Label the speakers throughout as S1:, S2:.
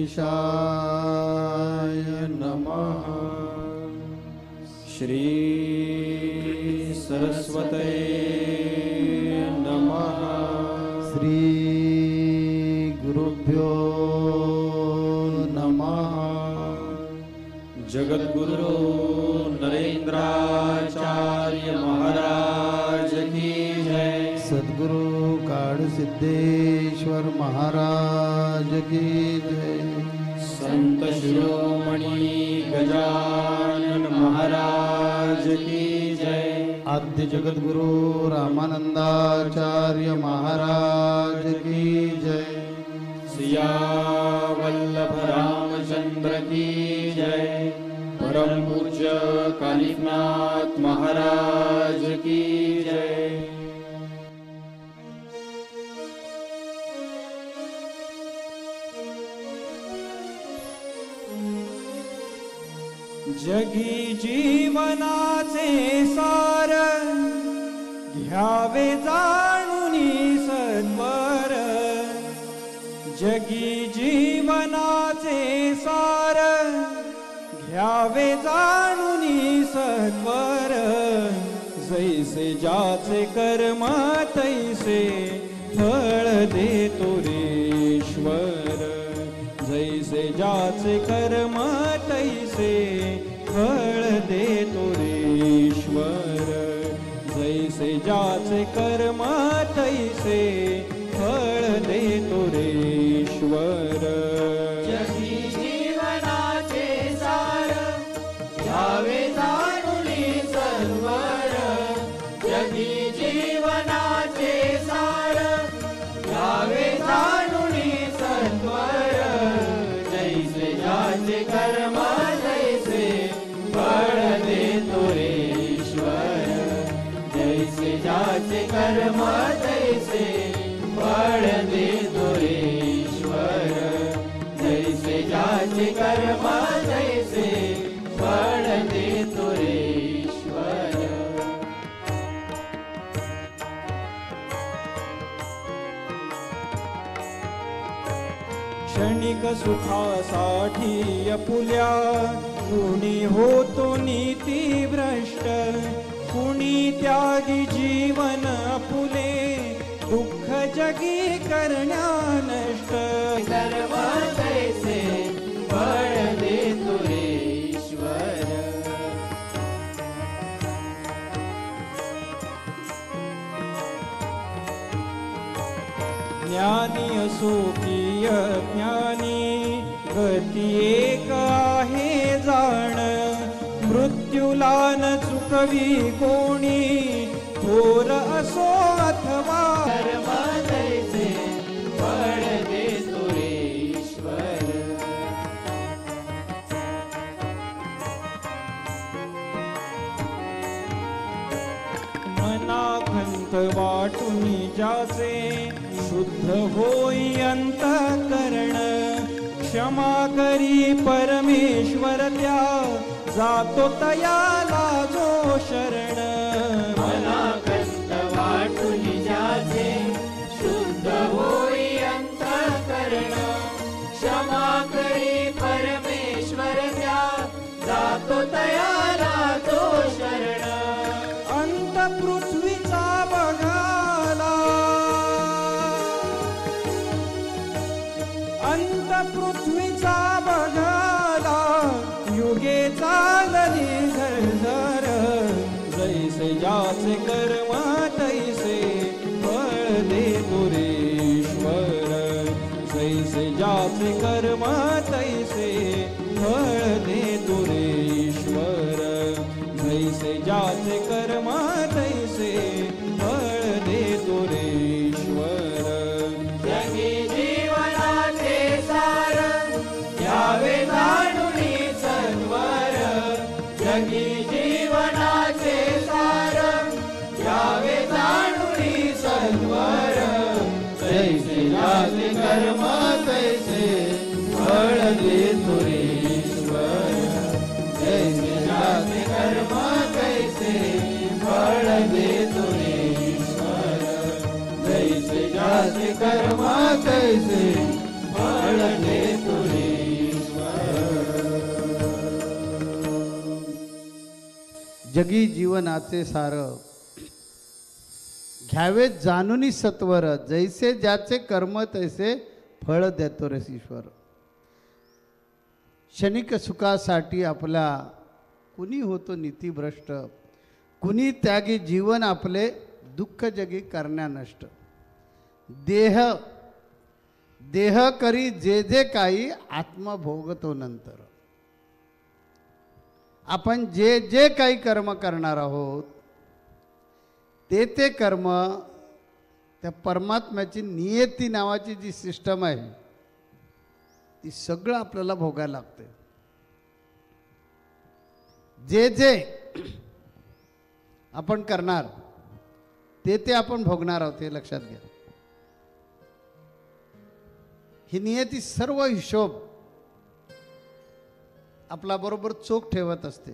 S1: गणेशाय नमः। श्री सरस्वते नमः। श्री गुरुभ्यो नमः। जगद्गुरु नरेंद्राचार्य महाराज की जय। सद्गुरु काळसिद्धेश्वर महाराज की जय। संत शिरोमणि गजानन महाराज की जय। आद्य जगद्गुरु रामानंदाचार्य महाराज की जय। सिया वल्लभ रामचंद्र की जय। परम पूज्य कालीनाथ महाराज की जय।
S2: जगी जीवनाचे सार घ्यावे जाणूनी सत्वर। जगी जीवनाचे सार घ्यावे जाणूनी सत्वर। जैसे ज्याचे कर्म तैसे फळ देतो ईश्वर। जैसे ज्याचे कर्म तैसे फळ देतो ईश्वर। जैसे ज्याचे कर्म तैसे फळ देतो ईश्वर।
S3: जगी जीवनाचे सार घ्यावे जाणूनी सत्वर। जगी जीवनाचे सार घ्यावे जाणूनी सत्वर। जैसे ज्याचे कर्म तैसे फळ देतो ईश्वर। जैसे ज्याचे कर्म तैसे फळ देतो ईश्वर। जैसे ज्याचे कर्म तैसे फळ देतो ईश्वर।
S2: क्षणिक सुखासाठी अपुल्या कुणी होतो नीती भ्रष्ट। कुणी त्यागी जीवन अपुले दुःख जगी करण्या नष्ट।
S3: कर्म तैसे फळ देतो ईश्वर।
S2: ज्ञानी असो की अज्ञानी गती एक आहे जाण। मृत्यूला न चुकवी कोणी थोर असो अथवा।
S3: कर्म तैसे फळ देतो ईश्वर।
S2: मनाखंत वाटून ज्याचे शुद्ध होई अंतःकरण। क्षमा करी परमेश्वर त्या जातो तयाला जो शरण।
S3: मनाकंत वाटून ज्याचे शुद्ध होई अंतःकरण। क्षमा करी परमेश्वर त्या जातो तयाला तो शरण।
S2: अंत पृथ्वीचा बघाला। अंत पृथ्वीचा बघाला युगे चालली झरझर। जैसे ज्याचे कर्म तैसे फळ देतो ईश्वर। जैसे ज्याचे कर्म तैसे फळ देतो ईश्वर। जैसे ज्याचे कर्म तैसे फळ देतो ईश्वर।
S3: जगी जीवनाचे सार घ्यावे जाणूनी सत्वर। जगी जीवनाचे सार घ्यावे जाणूनी सत्वर। जैसे ज्याचे कर्म तैसे फळ देतो ईश्वर। जैसे ज्याचे कर्म तैसे फळ देतो ईश्वर। जैसे ज्याचे कर्म तैसे फळ देतो ईश्वर।
S4: जगी जीवनाचे सार, घ्यावे जाणूनी सत्वर, जैसे ज्याचे कर्म तैसे फळ देतो रे ईश्वर. क्षणिक सुखासाठी आपला कुणी होतो नीतिभ्रष्ट, कुणी त्यागी जीवन आपले दुःख जगी करण्या नष्ट. देह देह करी जे जे काही आत्मा भोगतो नंतर. आपण जे जे काही कर्म करणार आहोत ते ते कर्म त्या परमात्म्याची नियती नावाची जी सिस्टम आहे ती सगळं आपल्याला भोगायला लागते. जे जे आपण करणार ते ते आपण भोगणार आहोत हे लक्षात घ्या. ही नियती सर्व हिशोब आपला बरोबर चोख ठेवत असते.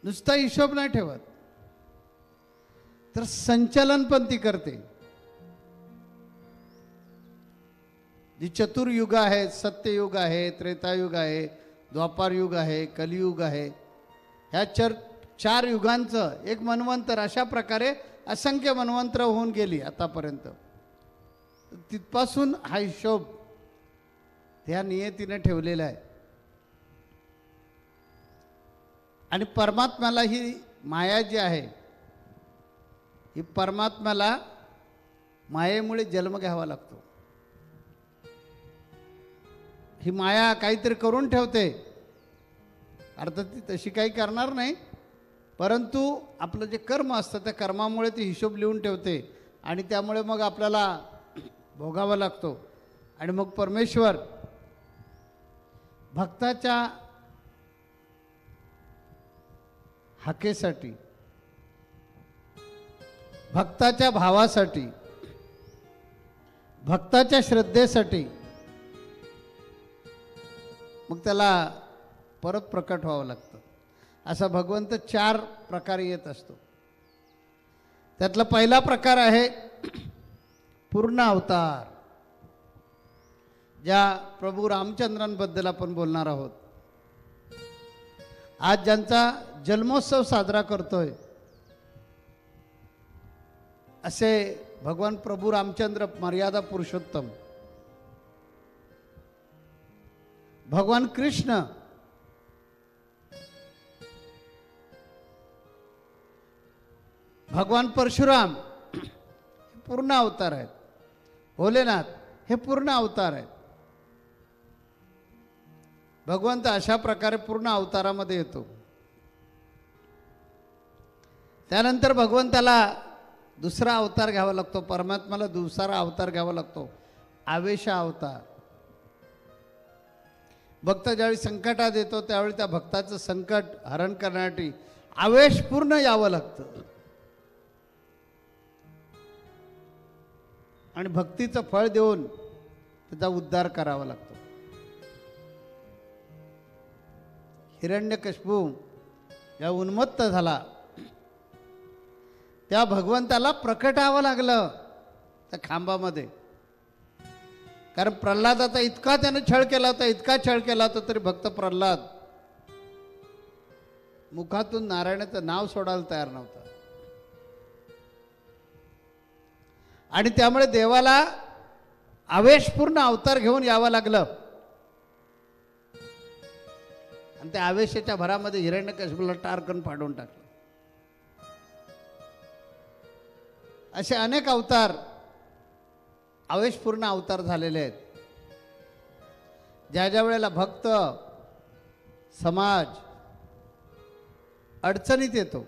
S4: नुसता हिशोब नाही ठेवत तर संचलन पण ती करते. जी चतुर्युग आहे, सत्ययुग आहे, त्रेतायुग आहे, द्वापार युग आहे, कलियुग आहे, ह्या चार युगांचं एक मन्वंतर, अशा प्रकारे असंख्य मन्वंतर होऊन गेली आतापर्यंत. तिथपासून हा हिशोब त्या नियतीने ठेवलेला आहे. आणि परमात्म्याला ही माया जी आहे, ही परमात्म्याला मायेमुळे जन्म घ्यावा लागतो. ही माया काहीतरी करून ठेवते, अर्थात ती तशी काही करणार नाही, परंतु आपलं जे कर्म असतं त्या कर्मामुळे ती हिशोब लिहून ठेवते आणि त्यामुळे मग आपल्याला भोगावा लागतो. आणि मग परमेश्वर भक्ताच्या हाकेसाठी, भक्ताच्या भावासाठी, भक्ताच्या श्रद्धेसाठी मग त्याला परत प्रकट व्हावं लागतं. असा भगवंत 4 प्रकारे येत असतो. त्यातला पहिला प्रकार आहे पूर्ण अवतार, ज्या प्रभू रामचंद्रांबद्दल आपण बोलणार आहोत. आज ज्यांचा जन्मोत्सव साजरा करतोय असे भगवान प्रभू रामचंद्र मर्यादा पुरुषोत्तम, भगवान कृष्ण, भगवान परशुराम पूर्ण अवतार आहेत. भोलेनाथ हे पूर्ण अवतार आहेत. भगवंत अशा प्रकारे पूर्ण अवतारामध्ये येतो. त्यानंतर भगवंताला दुसरा अवतार घ्यावा लागतो, परमात्म्याला दुसरा अवतार घ्यावा लागतो, आवेश अवतार. भक्त ज्यावेळी संकटात येतो त्यावेळी त्या भक्ताचं संकट हरण करण्यासाठी आवेशपूर्ण यावं लागतं आणि भक्तीचं फळ देऊन त्याचा उद्धार करावा लागतो. हिरण्यकशिपू या उन्मत्त झाला, त्या भगवंताला प्रकटावं लागलं त्या खांबामध्ये. कारण प्रल्हादाचा इतका त्याने छळ केला होता, इतका छळ केला होता, तरी भक्त प्रल्हाद मुखातून नारायणाचं नाव सोडायला तयार नव्हता. आणि त्यामुळे देवाला आवेशपूर्ण अवतार घेऊन यावं लागलं. आणि त्या आवेशाच्या भरामध्ये हिरण्यकशिपूला टारकन फाडून टाकलं. असे अनेक अवतार, आवेशपूर्ण अवतार झालेले आहेत. ज्या ज्या वेळेला भक्त समाज अडचणीत येतो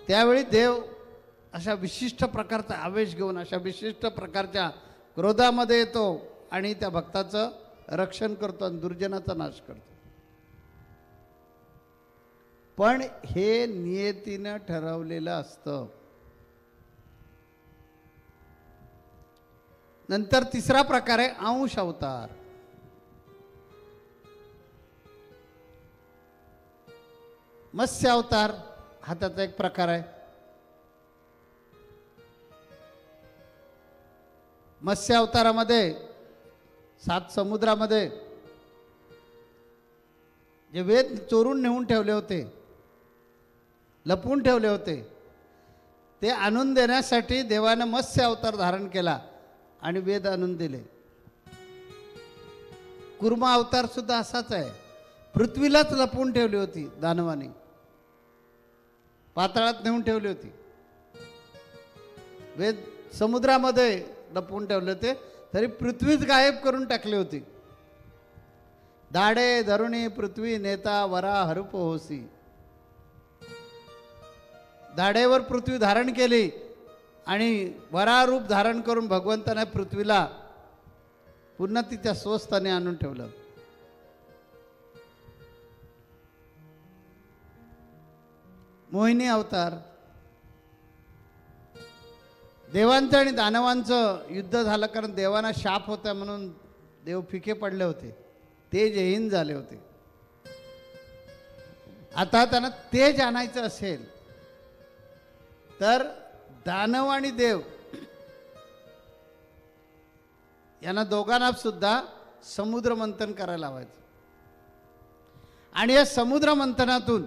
S4: त्यावेळी देव अशा विशिष्ट प्रकारचा आवेश घेऊन, अशा विशिष्ट प्रकारच्या क्रोधामध्ये येतो आणि त्या भक्ताचं रक्षण करतो आणि दुर्जनाचा नाश करतो. पण हे नियतीनं ठरवलेलं असतं. नंतर तिसरा प्रकार आहे अंश अवतार. मत्स्य अवतार हा त्याचा एक प्रकार आहे. मत्स्य अवतारामध्ये 7 समुद्रामध्ये जे वेद चोरून नेऊन ठेवले होते, लपवून ठेवले होते, ते आणून देण्यासाठी देवानं मत्स्य अवतार धारण केला आणि वेद आणून दिले. कुर्मा अवतार सुद्धा असाच आहे. पृथ्वीलाच लपवून ठेवली होती दानवाने, पाताळात नेऊन ठेवली होती. वेद समुद्रामध्ये लपवून ठेवले होते, तरी पृथ्वीच गायब करून टाकली होती. दाडे धरुणी पृथ्वी नेता वरा हरुप होसी. दाडेवर पृथ्वी धारण केली आणि वरारूप धारण करून भगवंताने पृथ्वीला पुन्हा तिच्या स्वस्थाने आणून ठेवलं. मोहिनी अवतार, देवांचं आणि दानवांचं युद्ध झालं, कारण देवांना शाप होता म्हणून देव फिके पडले होते, तेजहीन झाले होते. आता त्यांना तेज आणायचं असेल तर दानव आणि देव यांना दोघांना सुद्धा समुद्र मंथन करायला लावायचं. आणि या समुद्र मंथनातून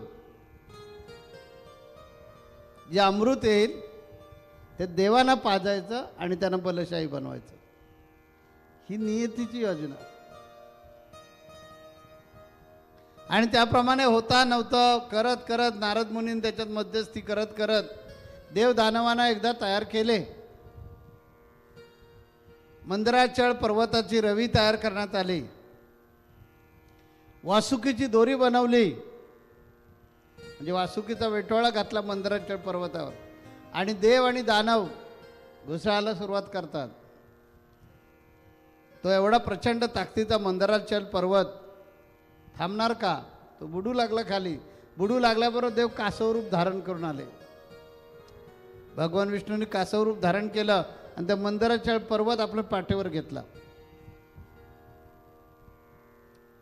S4: जे अमृत येईल ते देवांना पाजायचं आणि त्यांना बलशाही बनवायचं. ही नियतीची योजना. आणि त्याप्रमाणे होता नव्हतं करत करत नारद मुनींनी त्याच्यात मध्यस्थी करत करत देव दानवांना एकदा तयार केले. मंदराचळ पर्वताची रवी तयार करण्यात आली. वासुकीची दोरी बनवली, म्हणजे वासुकीचा वेटोळा घातला मंदराचळ पर्वतावर, आणि देव आणि दानव घुसळायला सुरुवात करतात. तो एवढा प्रचंड ताकदीचा मंदराचल पर्वत थांबणार का? तो बुडू लागला खाली. बुडू लागल्याबरोबर देव कासव रूप धारण करून आले. भगवान विष्णूंनी कासव रूप धारण केलं आणि त्या मंदराचल पर्वत आपल्या पाठीवर घेतला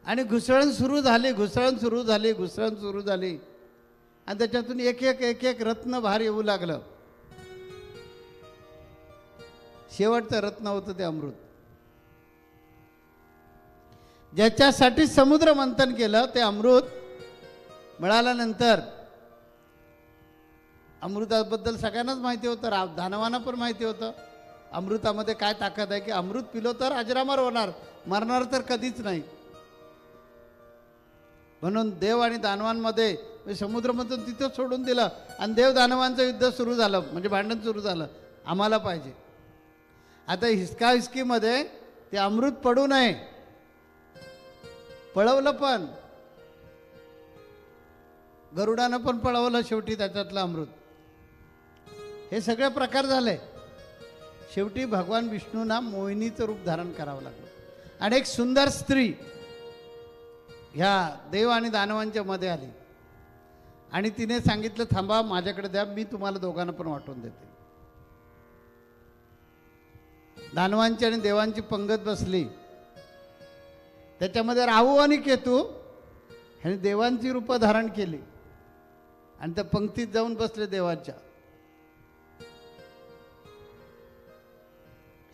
S4: आणि घुसळण सुरू झाली, घुसळण सुरू झाली, घुसळण सुरू झाली. आणि त्याच्यातून एक एक एक एक रत्न बाहेर येऊ लागलं. शेवटचं रत्न होतं ते अमृत. ज्याच्यासाठी समुद्र मंथन केलं ते अमृत मिळाल्यानंतर, अमृताबद्दल सगळ्यांनाच माहिती होतं, दानवांना पण माहिती होतं अमृतामध्ये काय ताकद आहे, की अमृत पिलो तर अजरामर होणार, मरणार तर कधीच नाही. म्हणून देव आणि दानवांमध्ये समुद्र मंथन तिथं सोडून दिलं आणि देव दानवांचं युद्ध सुरू झालं, म्हणजे भांडण सुरू झालं. आम्हाला पाहिजे. आता हिसकाहिसकीमध्ये ते अमृत पडू नये, पळवलं, पण गरुडानं पण पळवलं शेवटी त्याच्यातलं अमृत. हे सगळे प्रकार झाले. शेवटी भगवान विष्णूंना मोहिनीचं रूप धारण करावं लागलं आणि एक सुंदर स्त्री ह्या देव आणि दानवांच्या मध्ये आली आणि तिने सांगितलं, थांबा, माझ्याकडे द्या, मी तुम्हाला दोघांना पण वाटून देते. दानवांची आणि देवांची पंगत बसली. त्याच्यामध्ये राहू आणि केतू ह्यांनी देवांची रूपं धारण केली आणि त्या पंक्तीत जाऊन बसले देवाच्या.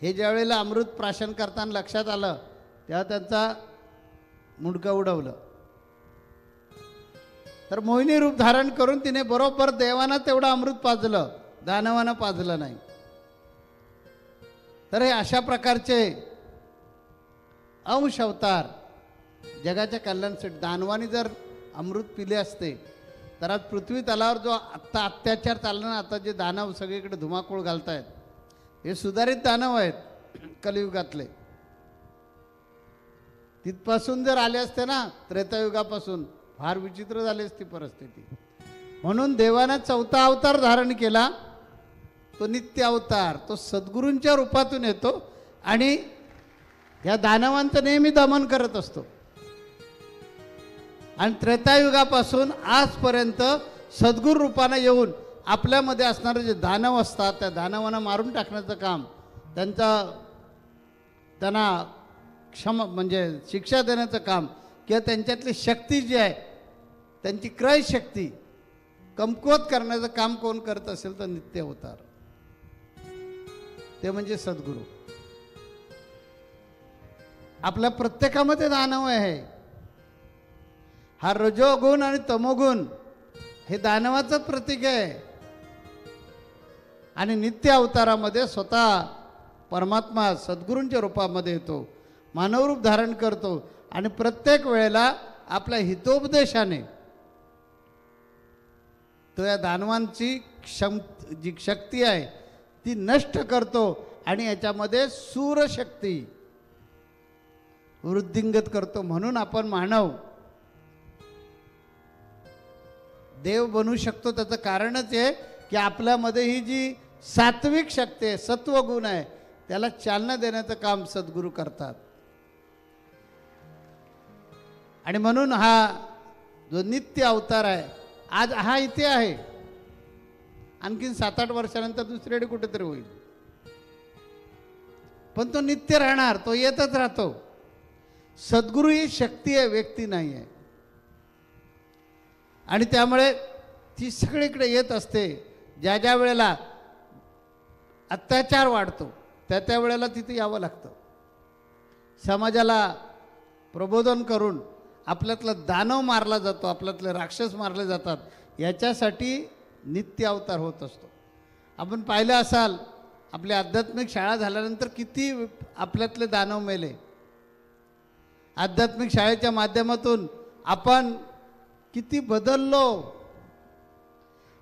S4: हे ज्या वेळेला अमृत प्राशन करताना लक्षात आलं तेव्हा त्यांचा मुंडकं उडवलं. तर मोहिनी रूप धारण करून तिने बरोबर देवांना तेवढं अमृत पाजलं, दानवांना पाजलं नाही. तर हे अशा प्रकारचे अंश अवतार जगाच्या कल्याणासाठी. दानवानी जर अमृत पिले असते तर आज पृथ्वी तलावर जो आत्ता अत्याचार चालला ना, आता जे दानव सगळीकडे धुमाकूळ घालतायत, हे सुधारित दानव आहेत कलियुगातले. तिथपासून जर आले असते ना, त्रेतायुगापासून, फार विचित्र झाली असती परिस्थिती. म्हणून देवानं चौथा अवतार धारण केला, तो नित्य अवतार. तो सद्गुरूंच्या रूपातून येतो आणि या दानवांचं नेहमी दमन करत असतो. आणि त्रेतायुगापासून आजपर्यंत सद्गुरू रूपानं येऊन आपल्यामध्ये असणारे जे दानव असतात त्या दानवांना मारून टाकण्याचं काम, त्यांना म्हणजे शिक्षा देण्याचं काम, किंवा त्यांच्यातली शक्ती जी आहे त्यांची क्रय शक्ती कमकुवत करण्याचं काम कोण करत असेल तर नित्य अवतार, ते म्हणजे सद्गुरू. आपल्या प्रत्येकामध्ये दानव आहे. हा रजोगुण आणि तमोगुण हे दानवाचंच प्रतीक आहे. आणि नित्य अवतारामध्ये स्वतः परमात्मा सद्गुरूंच्या रूपामध्ये येतो, मानवरूप धारण करतो आणि प्रत्येक वेळेला आपल्या हितोपदेशाने तो या दानवांची जी शक्ती आहे ती नष्ट करतो आणि याच्यामध्ये सूरशक्ती वृद्धिंगत करतो. म्हणून आपण मानव देव बनू शकतो. त्याचं कारणच आहे की आपल्यामध्ये ही जी सात्विक शक्ती आहे, सत्वगुण आहे, त्याला चालना देण्याचं काम सद्गुरू करतात. आणि म्हणून हा जो नित्य अवतार आहे आज हा इथे आहे, आणखीन 7-8 वर्षानंतर दुसरीकडे कुठेतरी होईल, पण तो नित्य राहणार, तो येतच राहतो. सद्गुरू ही शक्ती आहे, व्यक्ती नाही आहे. आणि त्यामुळे ती सगळीकडे येत असते. ज्या ज्या वेळेला अत्याचार वाढतो त्या त्या वेळेला तिथे यावं लागतं. समाजाला प्रबोधन करून आपल्यातला दानव मारला जातो, आपल्यातले राक्षस मारले जातात, याच्यासाठी नित्य अवतार होत असतो. आपण पाहिलं असाल आपली आध्यात्मिक शाळा झाल्यानंतर किती आपल्यातले दानव मेले. आध्यात्मिक शाळेच्या माध्यमातून आपण किती बदललो,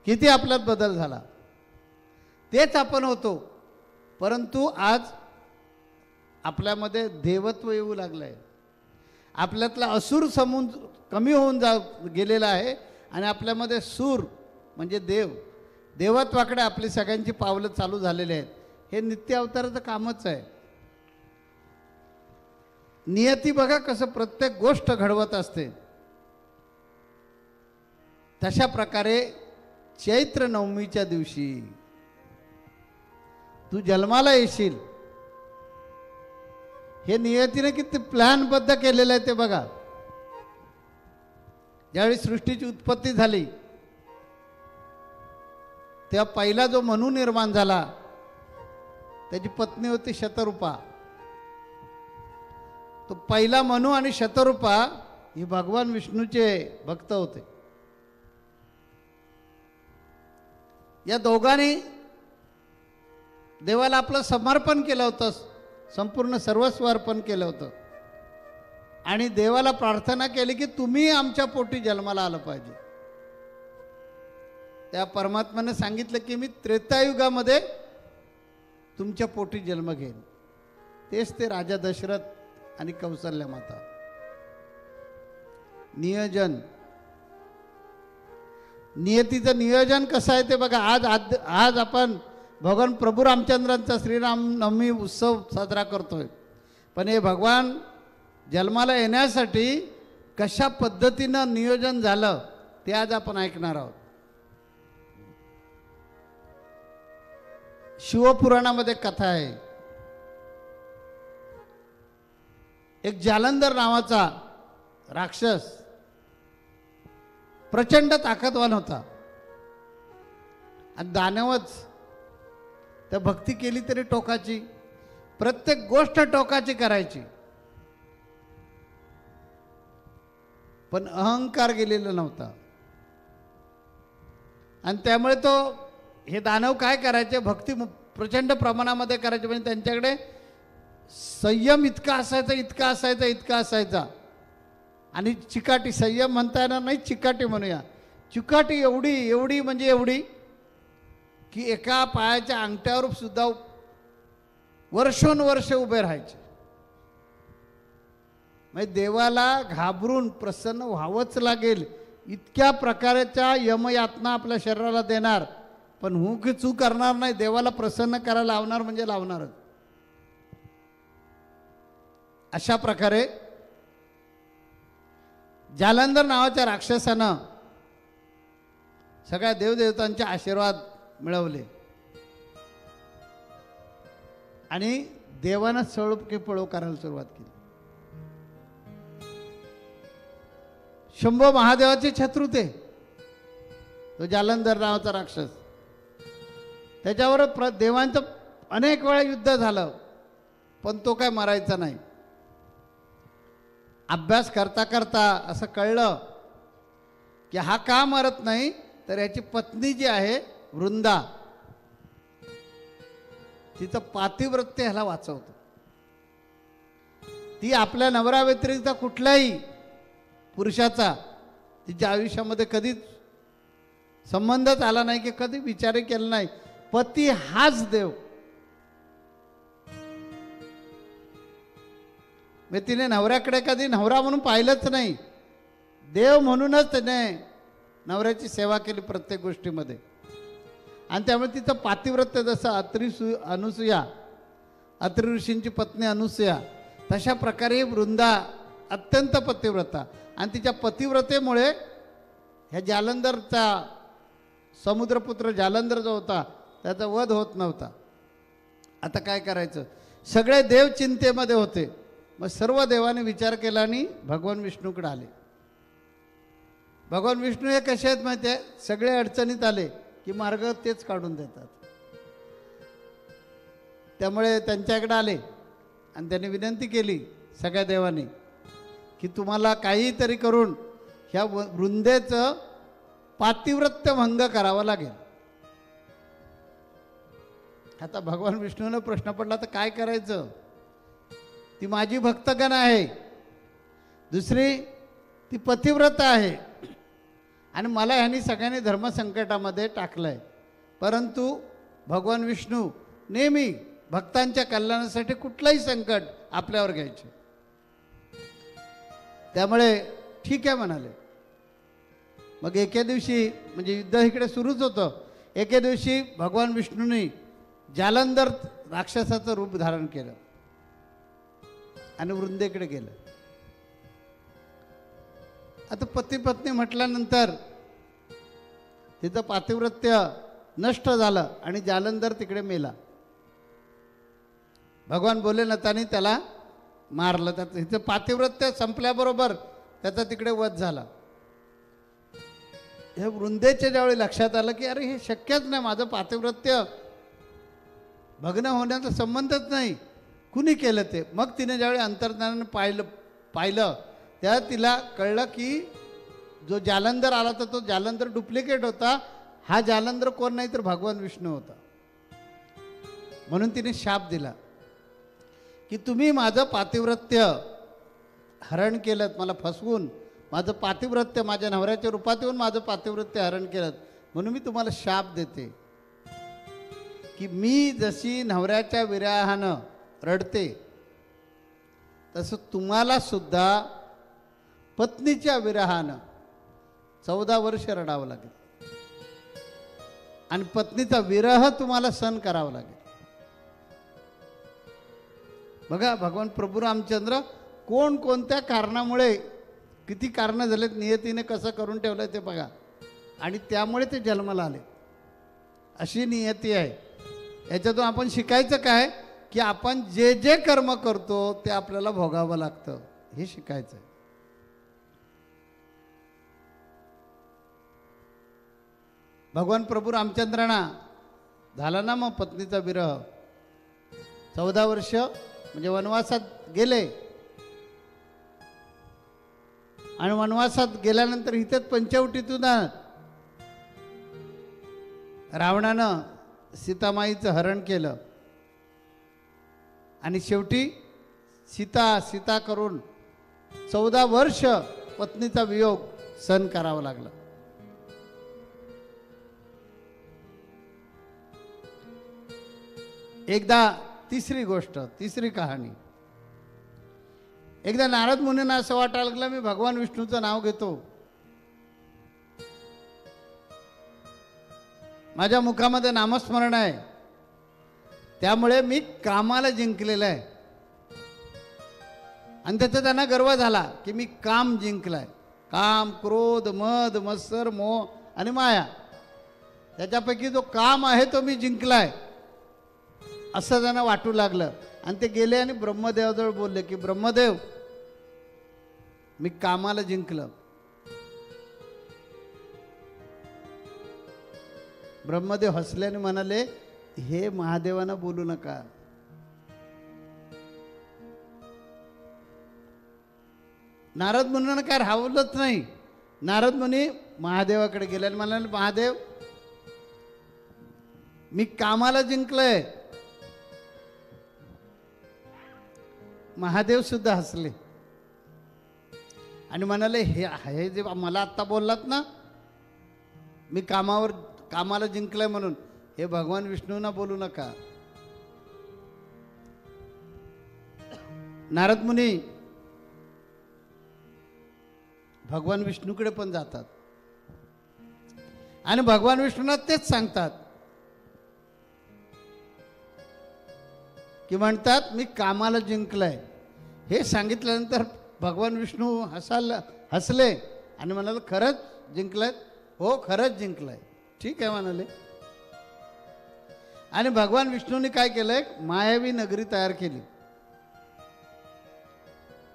S4: किती आपल्यात बदल झाला. तेच आपण होतो, परंतु आज आपल्यामध्ये देवत्व येऊ लागलं आहे. आपल्यातला असुर समून कमी होऊन गेलेला आहे आणि आपल्यामध्ये सूर म्हणजे देव, देवत्वाकडे आपली सगळ्यांची पावलं चालू झालेली आहेत. हे नित्य अवताराचं कामच आहे. नियती बघा कसं प्रत्येक गोष्ट घडवत असते. तशा प्रकारे चैत्र नवमीच्या दिवशी तू जन्माला येशील, हे नियतीने किती प्लॅनबद्ध केलेलं आहे ते बघा. ज्यावेळी सृष्टीची उत्पत्ती झाली तेव्हा पहिला जो मनू निर्माण झाला त्याची पत्नी होती शतरूपा. तो पहिला मनू आणि शतरूपा ही भगवान विष्णूचे भक्त होते. या दोघांनी देवाला आपलं समर्पण केलं होतं, संपूर्ण सर्वस्व अर्पण केलं होतं आणि देवाला प्रार्थना केली की तुम्ही आमच्या पोटी जन्माला आलं पाहिजे. त्या परमात्म्याने सांगितलं की मी त्रेतायुगामध्ये तुमच्या पोटी जन्म घेईन. तेच ते राजा दशरथ आणि कौसल्या माता. नियोजन, नियतीचं नियोजन कसं आहे ते बघा. आज आपण भगवान प्रभू रामचंद्रांचा श्रीराम नवमी उत्सव साजरा करतोय, पण हे भगवान जन्माला येण्यासाठी कशा पद्धतीनं नियोजन झालं ते आज आपण ऐकणार आहोत. शिवपुराणामध्ये कथा आहे. एक जालंधर नावाचा राक्षस प्रचंड ताकदवान होता आणि दानवच. तर भक्ती केली तरी टोकाची, प्रत्येक गोष्ट टोकाची करायची, पण अहंकार गेलेला नव्हता. आणि त्यामुळे तो हे दानव काय करायचे, भक्ती प्रचंड प्रमाणामध्ये करायचे. म्हणजे त्यांच्याकडे संयम इतका असायचा, इतका असायचा, इतका असायचा. आणि चिकाटी, संयम म्हणता येणार नाही, चिकाटी म्हणूया. चिकाटी एवढी एवढी म्हणजे एवढी की एका पायाच्या अंगठ्यावर सुद्धा वर्षोनवर्ष उभे राहायचे. म्हणजे देवाला घाबरून प्रसन्न व्हावंच लागेल इतक्या प्रकारच्या यमयातना आपल्या शरीराला देणार, पण हूं की चूक करणार नाही. देवाला प्रसन्न करायला लावणार म्हणजे लावणारच. अशा प्रकारे जालंधर नावाच्या राक्षसानं सगळ्या देवदेवतांचे आशीर्वाद मिळवले आणि देवानं सळोपके पळो करायला सुरुवात केली. शंभो महादेवाचे शत्रू तो जालंधर नावाचा राक्षस. त्याच्यावर देवांचं अनेक वेळा युद्ध झालं, पण तो काय मरायचा नाही. अभ्यास करता करता असं कळलं की हा का मरत नाही, तर याची पत्नी जी आहे वृंदा, तिचं पातिव्रत्य ह्याला वाचवतं. ती आपल्या नवरा व्यतिरिक्त कुठल्याही पुरुषाचा तिच्या आयुष्यामध्ये कधीच संबंधच आला नाही, की कधी विचारही केला नाही. पती हाच देव. मग तिने नवऱ्याकडे कधी नवरा म्हणून पाहिलंच नाही, देव म्हणूनच त्याने नवऱ्याची सेवा केली प्रत्येक गोष्टीमध्ये. आणि त्यामुळे तिचं पातिव्रत्य जसं अनुसूया, अत्रि ऋषींची पत्नी अनुसूया, तशा प्रकारे वृंदा अत्यंत पतिव्रता. आणि तिच्या पतिव्रतेमुळे ह्या जालंधरचा समुद्रपुत्र जालंधर जो होता त्याचा वध होत नव्हता. आता काय करायचं, सगळे देव चिंतेमध्ये होते. मग सर्व देवाने विचार केला आणि भगवान विष्णूकडे आले. भगवान विष्णू हे कसे आहेत माहिती आहे, सगळे अडचणीत आले की मार्ग तेच काढून देतात. त्यामुळे त्यांच्याकडे आले आणि त्यांनी विनंती केली सगळ्या देवांनी की तुम्हाला काहीतरी करून ह्या वृंदेचं पातिव्रत्य भंग करावं लागेल. आता भगवान विष्णूला प्रश्न पडला, तर काय करायचं, ती माझी भक्तगण आहे, दुसरी ती पतिव्रता आहे आणि मला ह्यांनी सगळ्यांनी धर्मसंकटामध्ये टाकलंय. परंतु भगवान विष्णू नेहमी भक्तांच्या कल्याणासाठी कुठलंही संकट आपल्यावर घ्यायचे. त्यामुळे ठीक आहे म्हणाले. मग एके दिवशी, म्हणजे युद्ध इकडे सुरूच होतं, एके दिवशी भगवान विष्णूंनी जालंधर राक्षसाचं रूप धारण केलं आणि वृंदेकडे गेलं. आता पती पत्नी म्हटल्यानंतर तिचं पातिव्रत्य नष्ट झालं आणि जालंधर तिकडे मेला. भगवान भोलेनाथांनी त्याला मारलं. त्याचं हिचं पातिव्रत्य संपल्याबरोबर त्याचा तिकडे वध झाला. हे वृंदेच्या ज्यावेळी लक्षात आलं की अरे हे शक्यच नाही, माझं पातिव्रत्य भग्न होण्याचा संबंधच नाही, कुणी केलं ते. मग तिने ज्यावेळी अंतर्ज्ञानाने पाहिलं त्या तिला कळलं की जो जालंधर आला तर तो जालंधर डुप्लिकेट होता. हा जालंधर कोण नाही तर भगवान विष्णू होता. म्हणून तिने शाप दिला की तुम्ही माझं पातिव्रत्य हरण केलं, मला फसवून माझं पातिव्रत्य, माझ्या नवऱ्याच्या रूपात येऊन माझं पातिव्रत्य हरण केलं, म्हणून मी तुम्हाला शाप देते की मी जशी नवऱ्याच्या विरहानं रडते तसं तुम्हाला सुद्धा पत्नीच्या विरहानं 14 वर्ष रडावं लागेल आणि पत्नीचा विरह तुम्हाला सहन करावा लागेल. बघा भगवान प्रभू रामचंद्र कोणत्या कारणामुळे, किती कारणं झालेत, नियतीने कसं करून ठेवलं ते बघा, आणि त्यामुळे ते जन्माला आले. अशी नियती आहे. याच्यातून आपण शिकायचं काय की आपण जे जे कर्म करतो ते आपल्याला भोगावं लागतं, हे शिकायचं आहे. भगवान प्रभू रामचंद्रांना झाला ना मग पत्नीचा विरह, 14 वर्ष म्हणजे वनवासात गेले. आणि वनवासात गेल्यानंतर इथेच पंचवटीतून रावणानं सीतामाईचं हरण केलं आणि शेवटी सीता करून 14 वर्ष पत्नीचा वियोग सहन करावा लागला. एकदा तिसरी कहाणी, एकदा नारद मुनींना असं वाटायला लागलं मी भगवान विष्णूचं नाव घेतो, माझ्या मुखामध्ये नामस्मरण आहे, त्यामुळे मी कामाला जिंकलेलं आहे. आणि त्याचा त्यांना गर्व झाला की मी काम जिंकलाय. काम, क्रोध, मद, मत्सर, मोह आणि माया, त्याच्यापैकी जो काम आहे तो मी जिंकलाय असं त्यांना वाटू लागलं. आणि ते गेले आणि ब्रह्मदेवाजवळ बोलले की ब्रह्मदेव, मी कामाला जिंकलं. ब्रह्मदेव हसल्याने म्हणाले, हे महादेवांना बोलू नका. नारद मुनींना काय राहवलंच नाही. नारद मुनी महादेवाकडे गेले आणि म्हणाले, महादेव मी कामाला जिंकलंय. महादेव सुद्धा हसले आणि म्हणाले, हे जे मला आत्ता बोललात ना, मी कामाला जिंकलंय म्हणून, हे भगवान विष्णूंना बोलू नका. नारद मुनी भगवान विष्णूकडे पण जातात आणि भगवान विष्णूंना तेच सांगतात की म्हणतात मी कामाला जिंकलंय. हे सांगितल्यानंतर भगवान विष्णू हसले आणि म्हणाले, खरंच जिंकलाय? हो, खरंच जिंकलाय. ठीक आहे म्हणाले. आणि भगवान विष्णूंनी काय केलंय, मायावी नगरी तयार केली.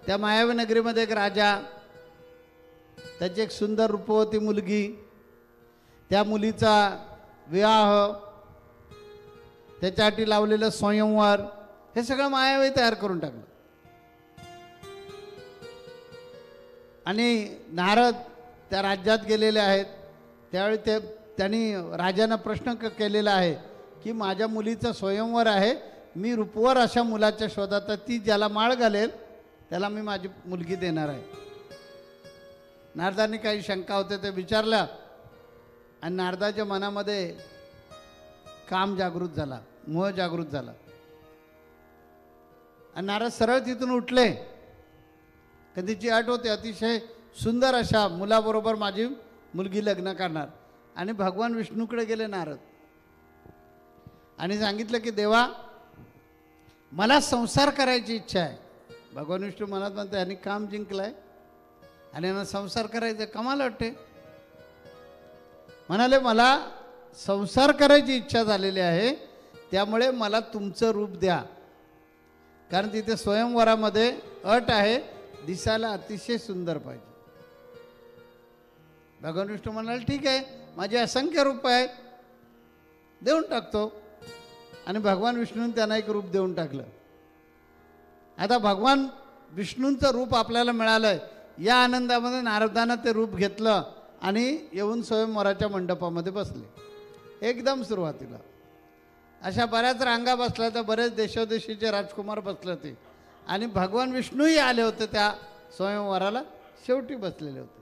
S4: त्या मायावी नगरीमध्ये एक राजा, त्याची एक सुंदर रूपवती मुलगी, त्या मुलीचा विवाह, त्याच्यासाठी लावलेलं स्वयंवर, हे सगळं मायावी तयार करून टाकलं. आणि नारद त्या राज्यात गेलेले आहेत. त्यावेळी त्यांनी राजांना प्रश्न केलेला आहे की माझ्या मुलीचा स्वयंवर आहे, मी रूपवर अशा मुलाच्या शोधात, ती ज्याला माळ घालेल त्याला मी माझी मुलगी देणार आहे. नारदांनी काही शंका होते ते विचारल्या आणि नारदाच्या मनामध्ये काम जागृत झाला, मोह जागृत झाला. आणि नारद सरळ तिथून उठले. कधीची अट होते, अतिशय सुंदर अशा मुलाबरोबर माझी मुलगी लग्न करणार. आणि भगवान विष्णूकडे गेले नारद आणि सांगितलं की देवा, मला संसार करायची इच्छा आहे. भगवान विष्णू मनात म्हणते, यांनी काम जिंकलंय आणि यांना संसार करायचं, कमाल वाटते. म्हणाले, मला संसार करायची इच्छा झालेली आहे, त्यामुळे मला तुमचं रूप द्या. कारण तिथे स्वयंवरामध्ये अट आहे, दिसायला अतिशय सुंदर पाहिजे. भगवान विष्णू म्हणाले, ठीक आहे, माझे असंख्य रूप आहेत, देऊन टाकतो. आणि भगवान विष्णूंनी त्यांना एक रूप देऊन टाकलं. आता भगवान विष्णूंचं रूप आपल्याला मिळालंय, या आनंदामध्ये नारदानं ते रूप घेतलं आणि येऊन स्वयंवराच्या मंडपामध्ये बसले. एकदम सुरुवातीला अशा बऱ्याच रांगा बसल्या होत्या, बरेच देशोदेशीचे राजकुमार बसले होते आणि भगवान विष्णूही आले होते त्या स्वयंवराला, शेवटी बसलेले होते.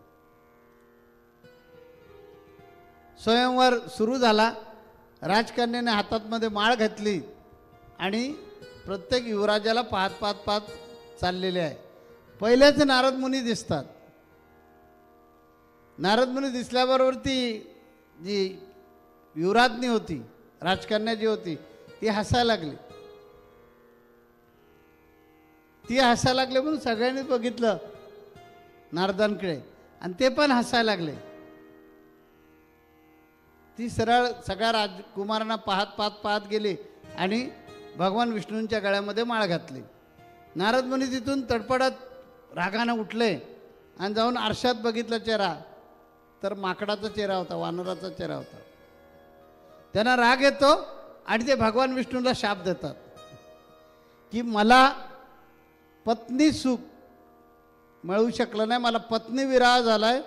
S4: स्वयंवर सुरू झाला. राजकन्याने हातातमध्ये माळ घातली आणि प्रत्येक युवराजाला पाहत पाहत पाहत चाललेले आहे. पहिलेच नारद मुनी दिसतात. नारद मुनी दिसल्याबरोबर ती जी युवराज्ञी होती, राजकन्या जी होती, ती हसायला लागली. ती हसायला लागली म्हणून सगळ्यांनी बघितलं नारदांकडे आणि ते पण हसायला लागले. ती सरळ सगळ्या राजकुमारांना पाहत पाहत पाहत गेली आणि भगवान विष्णूंच्या गळ्यामध्ये माळ घातली. नारद मुनी तिथून तडपडत रागाने उठले आणि जाऊन आरशात बघितलं चेहरा, तर माकडाचा चेहरा होता, वानराचा चेहरा होता. त्यांना राग येतो आणि ते भगवान विष्णूला शाप देतात की मला पत्नी सुख मिळू शकलं नाही, मला पत्नी विरह झालाय,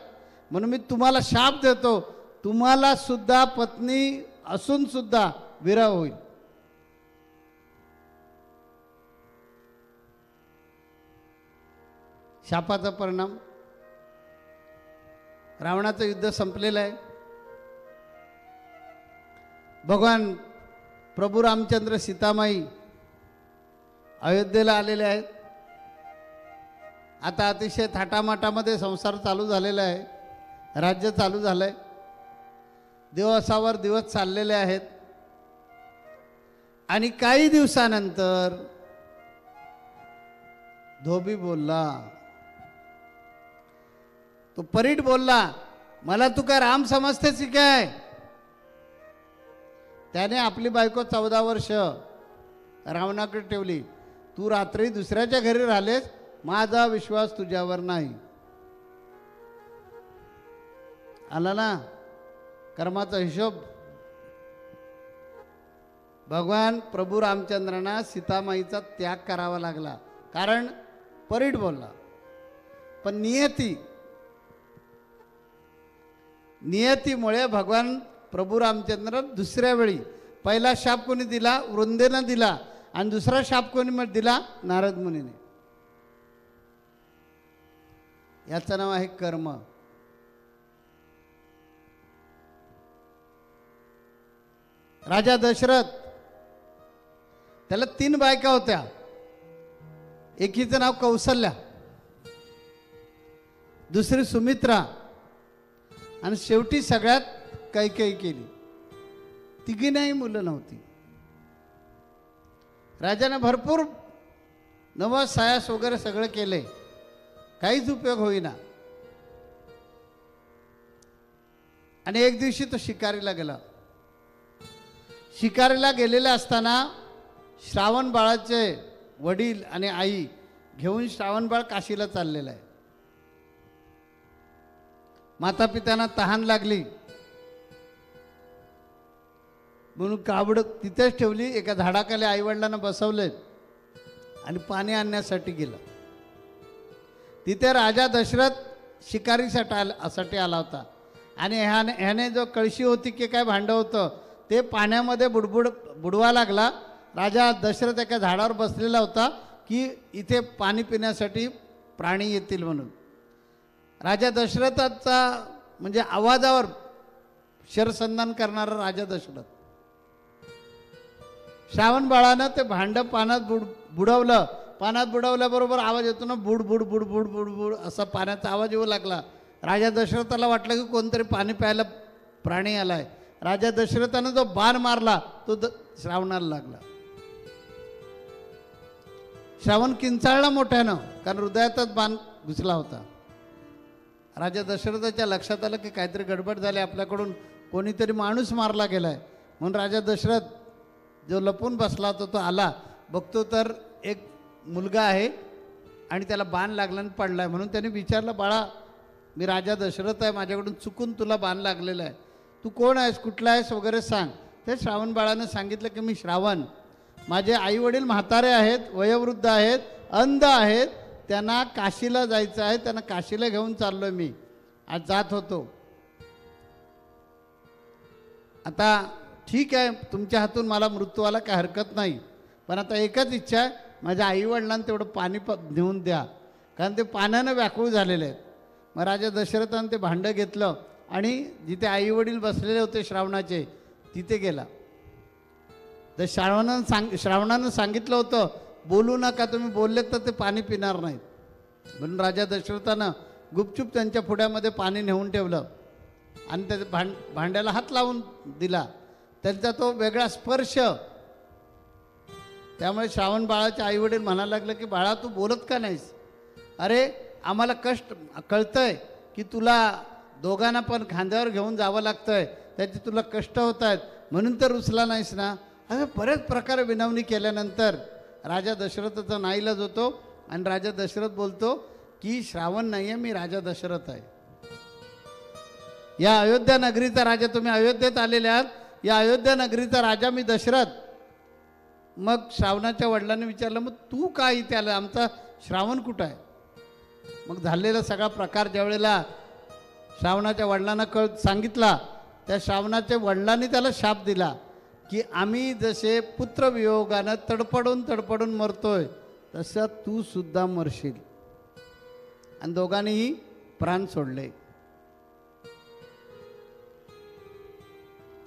S4: म्हणून मी तुम्हाला शाप देतो, तुम्हाला सुद्धा पत्नी असून सुद्धा विरह होईल. शापाचा परिणाम, रावणाचं युद्ध संपलेलं आहे. भगवान प्रभू रामचंद्र सीतामाई अयोध्येला आलेले आहेत. आता अतिशय थाटामाटामध्ये संसार चालू झालेला आहे, राज्य चालू झालं आहे, दिवसावर दिवस चाललेले आहेत. आणि काही दिवसानंतर धोबी बोलला, तो परीट बोलला, मला तू काय राम समजतेस की काय? त्याने आपली बायको 14 वर्ष रावणाकडे ठेवली. तू रात्री दुसऱ्याच्या घरी राहिलेस, माझा विश्वास तुझ्यावर नाही. आला ना कर्माचा हिशोब. भगवान प्रभू रामचंद्रांना सीतामाईचा त्याग करावा लागला, कारण परीट बोलला. पण नियती, नियतीमुळे भगवान प्रभू रामचंद्र दुसऱ्या वेळी पहिला शाप कोणी दिला? वृंदेनं दिला. आणि दुसरा शाप कोणी दिला? नारद मुनीने. याचं नाव आहे कर्म. राजा दशरथ, त्याला 3 बायका होत्या. एकीचं नाव कौसल्या, दुसरी सुमित्रा, आणि शेवटी सगळ्यात कैकेयी केली. तिघींनाही मुलं नव्हती. राजाने भरपूर नवस सायास वगैरे सगळं केले, काहीच उपयोग होईना. आणि एक दिवशी तो शिकारीला गेला. शिकारीला गेलेले असताना श्रावण बाळाचे वडील आणि आई घेऊन श्रावण बाळ काशीला चाललेलं आहे. माता पित्यांना तहान लागली म्हणून कावड तिथेच ठेवली. एका झाडाखाली आईवडिलांना बसवले आणि पाणी आणण्यासाठी गेलं. तिथे राजा दशरथ शिकारीसाठी आला होता. आणि ह्याने जो कळशी होती की काय भांडं होतं ते पाण्यामध्ये बुडवा लागला. राजा दशरथ एका झाडावर बसलेला होता की इथे पाणी पिण्यासाठी प्राणी येतील म्हणून. राजा दशरथाचा म्हणजे आवाजावर शरसंधान करणारा राजा दशरथ. श्रावण बाळानं ते भांडं पाण्यात बुडवलं. पाण्यात बुडवल्याबरोबर आवाज येतो ना, बुड बुड बुड बुड बुड बुड असा पाण्याचा आवाज येऊ लागला. राजा दशरथाला वाटलं की कोणतरी पाणी प्यायला प्राणी आलाय. राजा दशरथानं जो बाण मारला तो श्रावणाला लागला. श्रावण किंचाळला मोठ्यानं, कारण हृदयातच बाण घुसला होता. राजा दशरथाच्या लक्षात आलं की काहीतरी गडबड झाली, आपल्याकडून कोणीतरी माणूस मारला गेलाय. म्हणून राजा दशरथ जो लपून बसला होता तो आला. बघतो तर एक मुलगा आहे आणि त्याला बाण लागला आणि पडलाय. म्हणून त्याने विचारलं, बाळा मी राजा दशरथ आहे, माझ्याकडून चुकून तुला बाण लागलेला आहे, तू कोण आहेस, कुठला आहेस वगैरे सांग. ते श्रावण बाळानं सांगितलं की मी श्रावण, माझे आईवडील म्हातारे आहेत, वयोवृद्ध आहेत, अंध आहेत, त्यांना काशीला जायचं आहे, त्यांना काशीला घेऊन चाललोय, मी आज जात होतो. आता ठीक आहे, तुमच्या हातून मला मृत्यू आला काय हरकत नाही, पण आता एकच इच्छा आहे, माझ्या आईवडिलांना तेवढं पाणी नेऊन द्या, कारण ते पाण्यानं व्याकुळ झालेले आहेत. मग राजा दशरथानं ते भांडं घेतलं आणि जिथे आईवडील बसलेले होते श्रावणाचे तिथे गेला. तर श्रावणानं सांगितलं होतं बोलू नका, तुम्ही बोललेत तर ते पाणी पिणार नाहीत. म्हणून राजा दशरथानं गुपचूप त्यांच्या पुढ्यामध्ये पाणी नेऊन ठेवलं आणि त्या भांड्याला हात लावून दिला. त्यांचा तो वेगळा स्पर्श. त्यामुळे श्रावण बाळाच्या आईवडील म्हणायला लागलं की बाळा तू बोलत का नाहीस? अरे आम्हाला कष्ट कळतंय की तुला दोघांना पण खांद्यावर घेऊन जावं लागतंय, त्याचे तुला कष्ट होत आहेत, म्हणून तर रुसला नाहीस ना. असे बरेच प्रकारे विनवणी केल्यानंतर राजा दशरथाचा नाईलाज होतो आणि राजा दशरथ बोलतो की श्रावण नाही आहे, मी राजा दशरथ आहे. या अयोध्या नगरीचा राजा, तुम्ही अयोध्येत आलेले आहात, या अयोध्या नगरीचा राजा मी दशरथ. मग श्रावणाच्या वडिलांनी विचारलं, मग तू का इथे आला, आमचा श्रावण कुठं आहे? मग झालेला सगळा प्रकार ज्यावेळेला श्रावणाच्या वडिलांना सांगितला, त्या श्रावणाच्या वडिलांनी त्याला शाप दिला की आम्ही जसे पुत्रवियोगानं तडपडून मरतोय तसं तू सुद्धा मरशील. आणि दोघांनीही प्राण सोडले.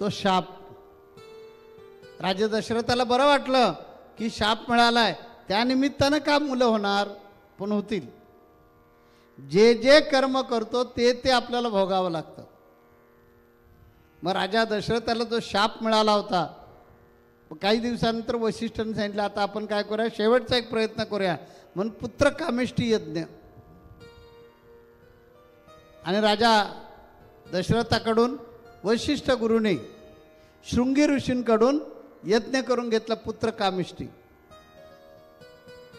S4: तो शाप राजा दशरथाला बरं वाटलं की शाप मिळालाय, त्यानिमित्तानं का मुलं होणार, पण होतील. जे जे कर्म करतो ते ते आपल्याला भोगावं लागतं. मग राजा दशरथाला जो शाप मिळाला होता, काही दिवसानंतर वसिष्ठांनी सांगितलं आता आपण काय करूया, शेवटचा एक प्रयत्न करूया, म्हणून पुत्र कामेष्टी यज्ञ. आणि राजा दशरथाकडून वसिष्ठ गुरुने शृंगी ऋषींकडून यज्ञ करून घेतला पुत्र कामेष्टी.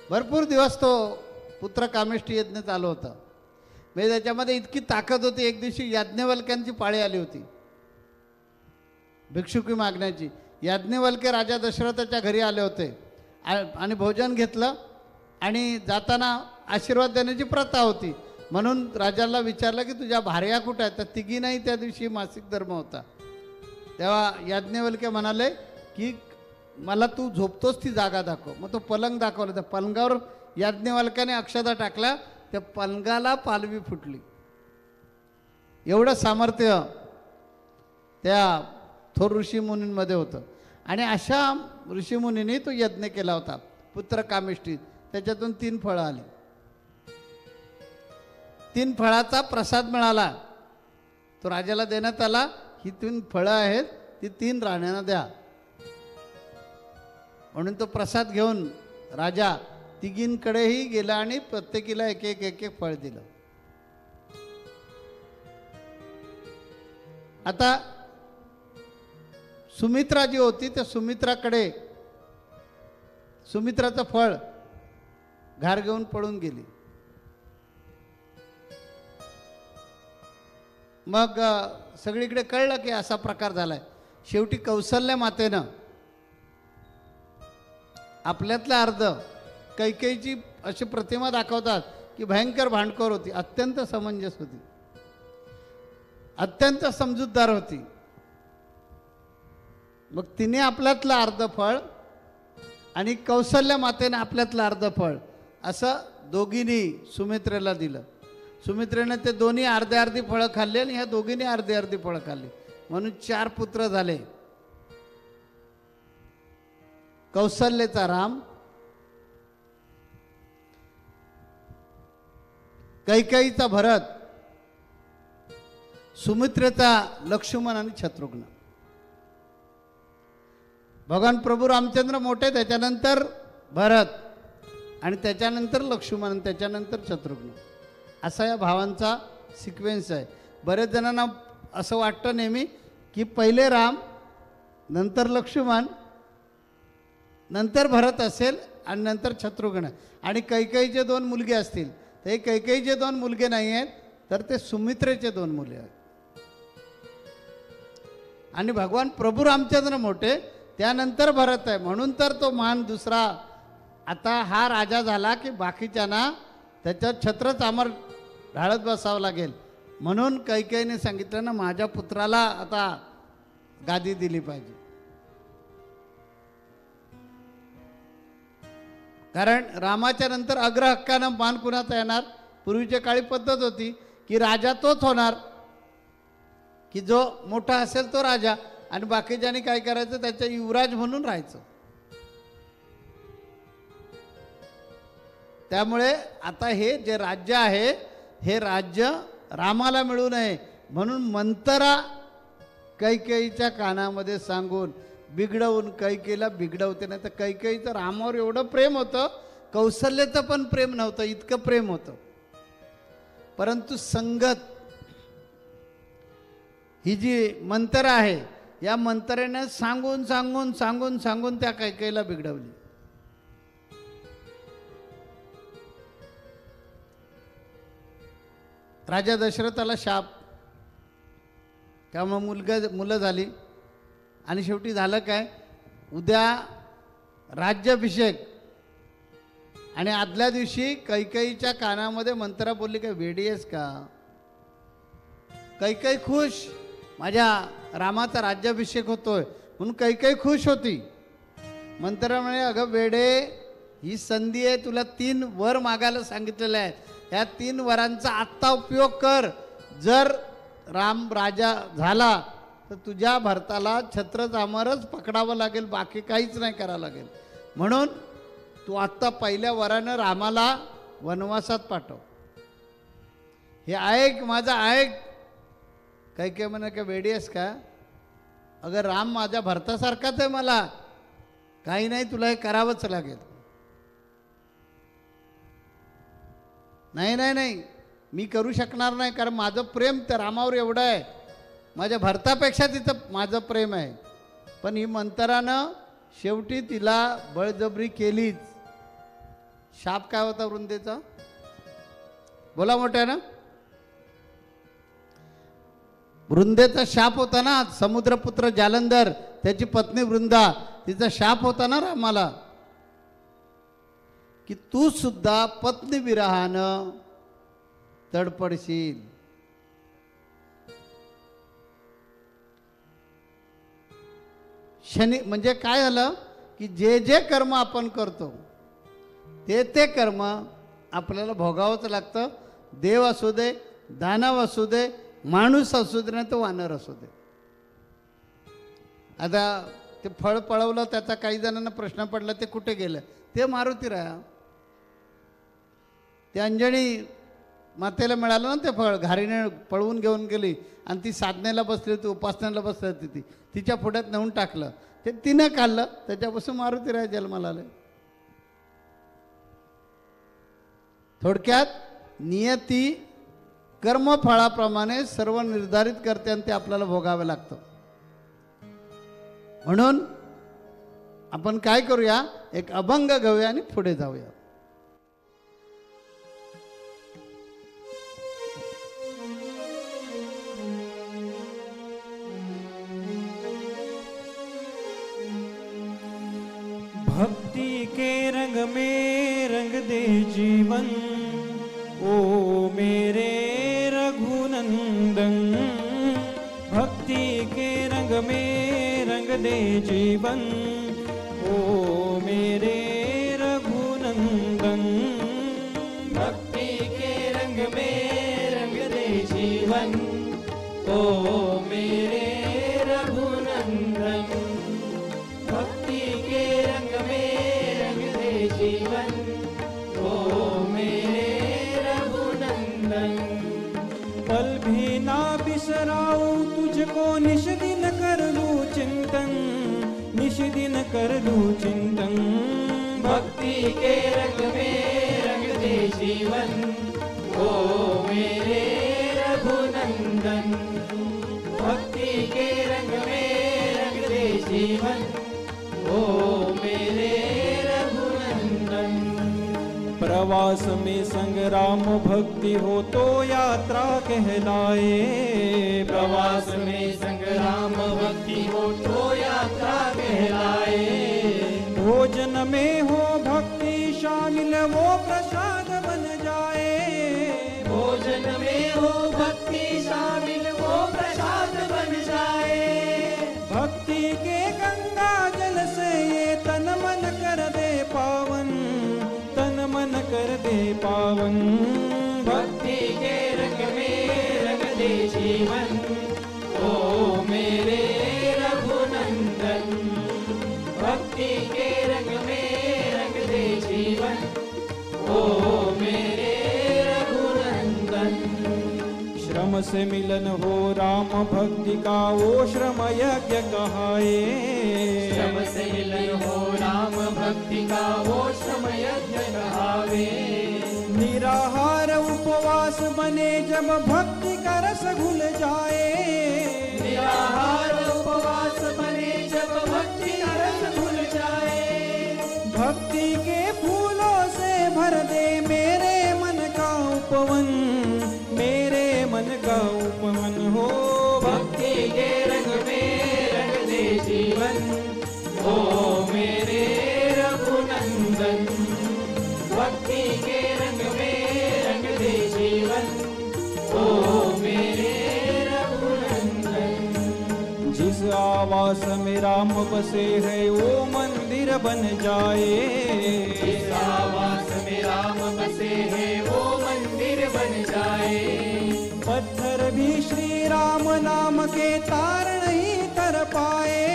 S4: भरपूर दिवस तो पुत्र कामेष्टी यज्ञ चालू होता. म्हणजे त्याच्यामध्ये इतकी ताकद होती. एक दिवशी याज्ञवल्क्यांची पाळी आली होती भिक्षुकी मागण्याची. याज्ञवल्के राजा दशरथाच्या घरी आले होते आणि भोजन घेतलं आणि जाताना आशीर्वाद देण्याची प्रथा होती. म्हणून राजाला विचारलं की तुझ्या भार्या कुठे आहेत? तर तिघी नाही, त्या दिवशी मासिक धर्म होता. तेव्हा याज्ञवल्क्य म्हणाले की मला तू झोपतोस ती जागा दाखव. मग तो पलंग दाखवला. त्या पलंगावर याज्ञवल्क्याने अक्षता टाकल्या, त्या पलंगाला पालवी फुटली. एवढं सामर्थ्य त्या थोर ऋषीमुनींमध्ये होतं. आणि अशा ऋषीमुनींनी तो यज्ञ केला होता पुत्र कामिष्ठी. त्याच्यातून 3 फळं आली. 3 फळाचा प्रसाद मिळाला. तो राजाला देण्यात आला. ही 3 फळं आहेत, ती 3 राण्यांना द्या. म्हणून तो प्रसाद घेऊन राजा तिघींकडेही गेला आणि प्रत्येकीला एक एक फळ दिलं. आता सुमित्रा जी होती त्या सुमित्राकडे सुमित्राचं फळ घार घेऊन पळून गेली. मग सगळीकडे कळलं की असा प्रकार झालाय. शेवटी कौसल्य मातेनं आपल्यातलं अर्ध, कैकेयीची अशी प्रतिमा दाखवतात की भयंकर भांडखोर होती, अत्यंत समंजस होती, अत्यंत समजूतदार होती. मग तिने आपल्यातलं अर्ध फळ आणि कौसल्य मातेने आपल्यातलं अर्ध फळ असं दोघींनी सुमित्रेला दिलं. सुमित्रेने ते दोन्ही अर्धी फळं खाल्ली आणि ह्या दोघींनी अर्धी फळं खाल्ली. म्हणून 4 पुत्र झाले. कौसल्यचा राम, कैकेयीचा भरत, सुमित्रेचा लक्ष्मण आणि शत्रुघ्न. भगवान प्रभू रामचंद्र मोठे, त्याच्यानंतर भरत आणि त्याच्यानंतर लक्ष्मण आणि त्याच्यानंतर शत्रुघ्न, असा या भावांचा सिक्वेन्स आहे. बरेच जणांना असं वाटतं नेहमी की पहिले राम, नंतर लक्ष्मण, नंतर भरत असेल आणि नंतर शत्रुघ्न, आणि कैकेयीचे 2 मुलगे असतील. तर हे कैकेयीचे 2 मुलगे नाही आहेत, तर ते सुमित्रेचे 2 मुले आहेत. आणि भगवान प्रभू रामचंद्र मोठे, त्यानंतर भरत आहे. म्हणून तर तो मान दुसरा. आता हा राजा झाला की बाकीच्यांना त्याच्यात छत्र चामर ढाळत बसावं लागेल. म्हणून कैकेयीने सांगितलं ना, माझ्या पुत्राला आता गादी दिली पाहिजे. कारण रामाच्या नंतर अग्रहक्कानं मान कुणाचा येणार? पूर्वीच्या काळी पद्धत होती की राजा तोच होणार, की जो मोठा असेल तो राजा, आणि बाकीच्यांनी काय करायचं, त्याच्या युवराज म्हणून राहायचं. त्यामुळे आता हे जे राज्य आहे, हे राज्य रामाला मिळू नये म्हणून मंतरा कैकेयीच्या कानामध्ये सांगून बिघडवून कैकेयीला बिघडवते. नाही तर कैकेयीचं रामावर एवढं प्रेम होतं, कौसल्याचं पण प्रेम नव्हतं, इतकं प्रेम होतं. परंतु संगत ही जी मंतरा आहे, या मंतरेने सांगून सांगून सांगून सांगून त्या कैकेयीला बिघडवली. राजा दशरथाला शाप, त्यामुळे मुलं झाली. आणि शेवटी झालं काय, उद्या राज्याभिषेक, आणि आदल्या दिवशी कैकेयीच्या कानामध्ये मंतरा बोलली, काय वेडी आहेस का? कैकेयी खुश, माझ्या रामाचा राज्याभिषेक होतोय म्हणून कैकेयी खुश होती. मंतरा म्हणे, अगं वेडे, ही संधी आहे, तुला 3 वर मागायला सांगितलेले आहेत. या 3 वरांचा आत्ता उपयोग कर. जर राम राजा झाला तर तुझ्या भरताला छत्रचामरच पकडावं लागेल, बाकी काहीच नाही करावं लागेल. म्हणून तू आत्ता पहिल्या वरानं रामाला वनवासात पाठव. हे ऐक, माझा ऐक. कैकेयी म्हणे, काय वेडी आहेस का? अगं राम माझ्या भरतासारखाच आहे, मला काही नाही, तुला हे करावंच लागेल. नाही नाही नाही, मी करू शकणार नाही, कारण माझं प्रेम त्या रामावर एवढं आहे, माझ्या भरतापेक्षा तिथं माझं प्रेम आहे. पण ही मंतरानं शेवटी तिला बळजबरी केलीच. शाप काय होता वृंदेचा? बोला मोठ्यानं. वृंदेचा शाप होता ना, समुद्रपुत्र जालंधर, त्याची पत्नी वृंदा, तिचा शाप होता ना रामाला, की तू सुद्धा पत्नी विरहानं तडपडशील. शनी म्हणजे काय झालं की जे जे कर्म आपण करतो ते ते कर्म आपल्याला भोगावंच लागतं. देव असू दे, दानव असू दे, माणूस असू दे, नाही तर वानर असू दे. आता ते फळ पळवलं, त्याचा काही जणांना प्रश्न पडला ते कुठे गेलं, ते मारुती राया. ते अंजनी मातेला मिळालं ना ते फळ, घारीने पळवून घेऊन गेली आणि ती साधनेला बसली होती, उपासनेला बसली होती, ती तिच्या पुढ्यात नेऊन टाकलं, ते तिनं खाल्लं, त्याच्यापासून मारुती राया जन्माला आले. थोडक्यात नियती कर्मफळाप्रमाणे सर्व निर्धारित करते आणि ते आपल्याला भोगावे लागतं. म्हणून आपण काय करूया, एक अभंग घेऊया आणि पुढे जाऊया.
S2: भक्ति के रंग में रंग दे जीवन, ओ मेरे रघुनंदन. भक्ति के रंग में रंग दे जीवन, ओ मेरे रघुनंदन.
S3: भक्ति के रंग में रंग दे जीवन, ओ मेरे रघुनंदन. भक्ति के रंग में रंग दे जीवन, ओ मेरे रघुनंदन.
S2: पल भी ना बिसराऊं तुझको, निश दिन कर लूं चिंतन, निश दिन कर लूं चिंतन.
S3: भक्ति के रंग में रंग दे जीवन, ओ मेरे रघुनंदन. भक्ति के रंग में रंग दे जीवन, ओ मेरे रघुनंदन.
S2: प्रवास में संग्राम भक्ति हो तो यात्रा कहलाए.
S3: प्रवास में संग्राम भक्ति हो तो यात्रा कहलाए.
S2: भोजन में हो भक्ति शामिल वो प्रसाद बन जाए.
S3: भोजन में हो भक्ति शामिल वो प्रसाद बन जाए.
S2: भक्ति के गंगा जल से ये तन मन कर दे पावन, तन मन कर दे पावन.
S3: भक्ति के रंग में रंग दे जीवन, ओ मेरे रघुनंदन. भक्ति के रंग में रंग दे जीवन, ओ मेरे रघुनंदन.
S2: श्रम से मिलन हो राम भक्ति का वो श्रम यज्ञ कहाए.
S3: श्रम से मिलन हो राम भक्ति का वो श्रम यज्ञ कहावे.
S2: निराहार उपवास बने जब भक्ति का रस घुल जाए.
S3: निराहार उपवास बने जब भक्ति का रस घुल जाए.
S2: भक्ति के फूलों से भर दे मेरे मन का उपवन, मेरे मन का उपवन हो.
S3: भक्ति के रंग में रंग दे जीवन, ओ मेरे रघुनंदन. भक्ति के रंग में रंग दे जीवन, ओ मेरे रघुनंदन.
S2: जिस आवास में राम बसे है वो मंदिर बन जाए.
S3: जिस आवास में राम बसे हैं वो मंदिर बन जाए.
S2: पत्थर भी श्री राम नाम के तार नहीं तर पाए.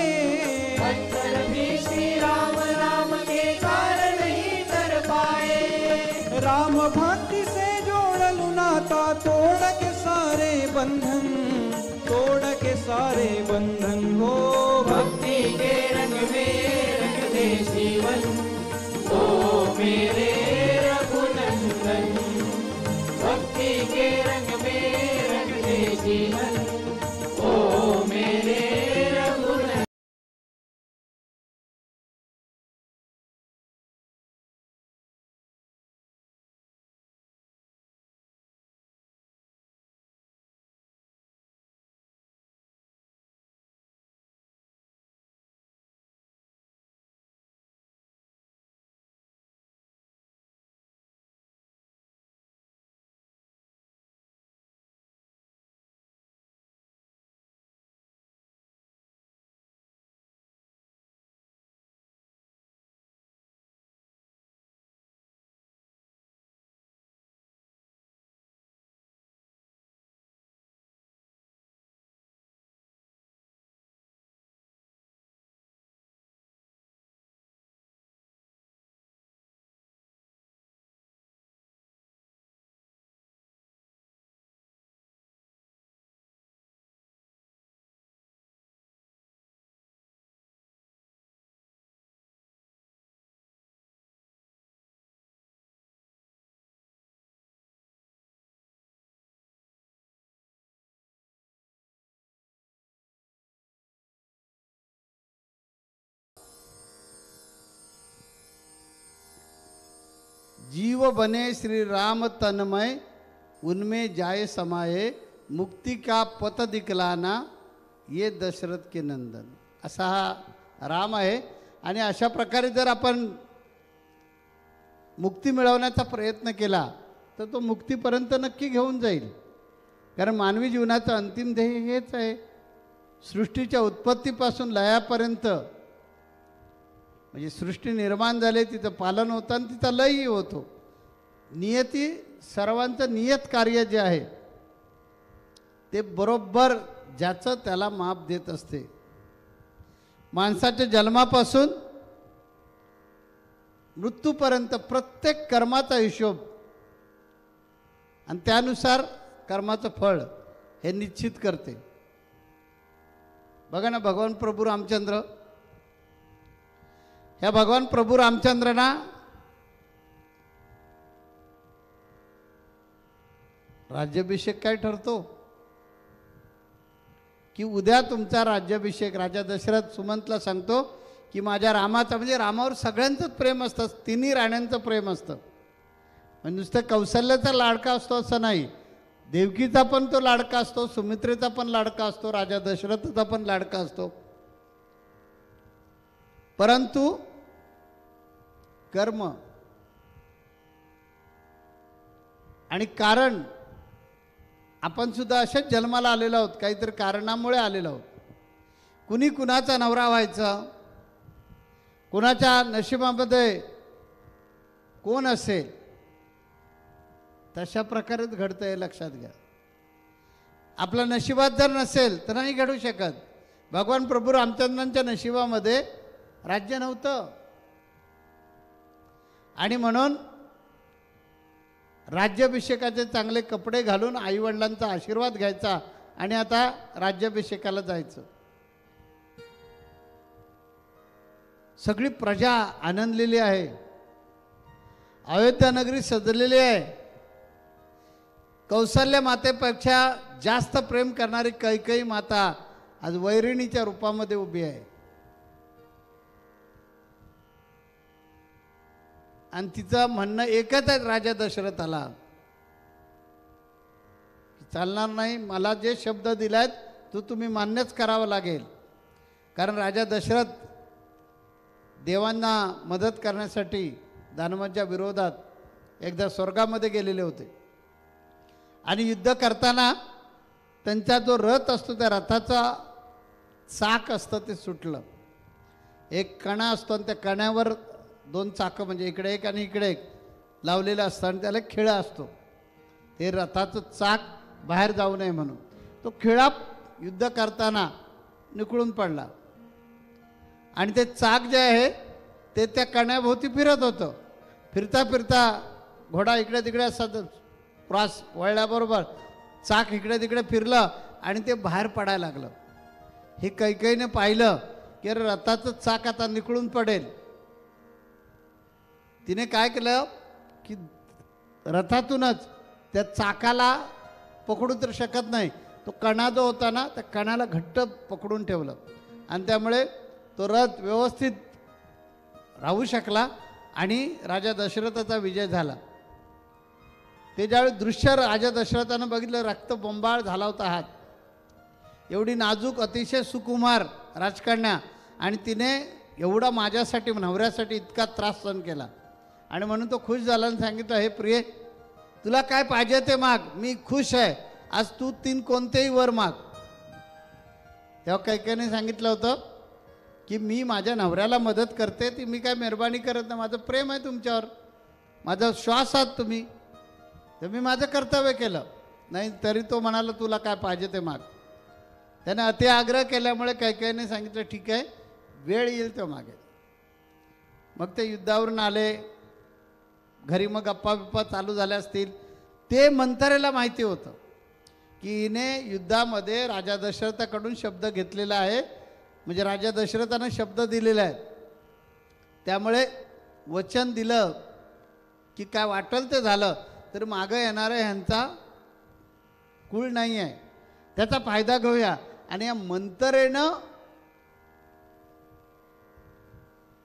S3: पत्थर भी श्री राम नाम के कारण नहीं तर पाए.
S2: राम भक्ति से जोड़ लूं नाता, तोड़ के सारे बंधन, तोड़ के सारे बंधन हो.
S3: भक्ति के रंग में रंग दे जीवन, ओ मेरे रघुनंदन. भक्ति के रंग में रंग दे जीवन, ओ मेरे
S4: शिव बने श्री राम तन्मय उनमें जाए समाये मुक्ति का पथ दिखलाना ये दशरथ के नंदन. असा हा राम आहे. आणि अशा प्रकारे जर आपण मुक्ती मिळवण्याचा प्रयत्न केला तर तो मुक्तीपर्यंत नक्की घेऊन जाईल. कारण मानवी जीवनाचं अंतिम ध्येय हेच आहे. सृष्टीच्या उत्पत्तीपासून लयापर्यंत, म्हणजे सृष्टी निर्माण झाली, तिचं पालन होतं आणि तिचा लयही होतो. नियती, सर्वांचं नियत कार्य जे आहे ते बरोबर ज्याचं त्याला माप देत असते. माणसाच्या जन्मापासून मृत्यूपर्यंत प्रत्येक कर्माचा हिशोब आणि त्यानुसार कर्माचं फळ हे निश्चित करते. बघा ना, भगवान प्रभू रामचंद्र, ह्या भगवान प्रभू रामचंद्रांना राज्याभिषेक काय ठरतो की उद्या तुमचा राज्याभिषेक. राजा दशरथ सुमंतला सांगतो की माझ्या रामाचा, म्हणजे रामावर सगळ्यांचंच प्रेम असतं, तिन्ही राण्यांचं प्रेम असतं. म्हणजे नुसतं कौशल्याचा लाडका असतो असं नाही, देवकीचा पण तो लाडका असतो, सुमित्रेचा पण लाडका असतो, राजा दशरथचा पण लाडका असतो. परंतु कर्म आणि कारण, आपण सुद्धा असेच जन्माला आलेलो आहोत, काहीतरी कारणामुळे आलेलो आहोत. कुणी कुणाचा नवरा व्हायचा, कुणाच्या नशिबामध्ये कोण असेल, तशा प्रकारेच घडतं हे लक्षात घ्या. आपल्या नशिबात जर नसेल तर नाही घडू शकत. भगवान प्रभू रामचंद्रांच्या नशिबामध्ये राज्य नव्हतं आणि म्हणून राज्याभिषेकाचे चांगले कपडे घालून आईवडिलांचा आशीर्वाद घ्यायचा आणि आता राज्याभिषेकाला जायचं. सगळी प्रजा आनंदलेली आहे, अयोध्या नगरी सजलेली आहे. कौसल्य मातेपेक्षा जास्त प्रेम करणारी कैकेयी माता आज वैरिणीच्या रूपामध्ये उभी आहे. आणि तिचं म्हणणं एकच आहे राजा दशरथाला, चालणार नाही, मला जे शब्द दिलायत तुम्ही मान्यच करावं लागेल. कारण राजा दशरथ देवांना मदत करण्यासाठी दानवांच्या विरोधात एकदा स्वर्गामध्ये गेलेले होते आणि युद्ध करताना त्यांचा जो रथ असतो त्या रथाचा चाक असतं ते सुटलं. एक कणा असतो आणि त्या कण्यावर दोन चाकं, म्हणजे इकडे एक आणि इकडे एक लावलेलं असतं आणि त्याला खिळा असतो. ते रथाचं चाक बाहेर जाऊ नये म्हणून तो खिळा युद्ध करताना निखळून पडला आणि ते चाक जे आहे ते त्या कण्याभोवती फिरत होतं. फिरता फिरता घोडा इकडे तिकडे असा क्रॉस वळल्याबरोबर चाक इकडे तिकडे फिरलं आणि ते बाहेर पडायला लागलं. हे कैकेयीने पाहिलं की रथाचं चाक आता निखळून पडेल. तिने काय केलं की रथातूनच त्या चाकाला पकडू तर शकत नाही, तो कणा जो होता ना त्या कणाला घट्ट पकडून ठेवलं आणि त्यामुळे तो रथ व्यवस्थित राहू शकला आणि राजा दशरथाचा विजय झाला. ते ज्यावेळी दृश्य राजा दशरथानं बघितलं, रक्तबंबाळ झाला होता हात. एवढी नाजूक अतिशय सुकुमार राजकन्या आणि तिने एवढा माझ्यासाठी नवऱ्यासाठी इतका त्रास सहन केला आणि म्हणून तो खुश झाला आणि सांगितलं, हे प्रिय तुला काय पाहिजे ते माग, मी खुश आहे, आज तू 3 कोणतेही वर माग. तेव्हा कैकेयीने सांगितलं होतं की मी माझ्या नवऱ्याला मदत करते, ती मी काय मेहरबानी करत नाही, माझं प्रेम आहे तुमच्यावर, माझा श्वास आहात तुम्ही, तर मी माझं कर्तव्य केलं. नाही तरी तो म्हणाला तुला काय पाहिजे ते माग. त्याने अति आग्रह केल्यामुळे कैकेयीने सांगितलं ठीक आहे, वेळ येईल तो मागे. मग ते युद्धावरून आले घरी, मग गप्पा बिप्पा चालू झाल्या असतील. ते मंथरेला माहिती होतं की हिने युद्धामध्ये राजा दशरथाकडून शब्द घेतलेला आहे, म्हणजे राजा दशरथानं शब्द दिलेला आहे. त्यामुळे वचन दिलं की काय वाटेल ते झालं तर मागं येणारा ह्यांचा कुळ नाही आहे, त्याचा फायदा घेऊया. आणि या मंथरेनं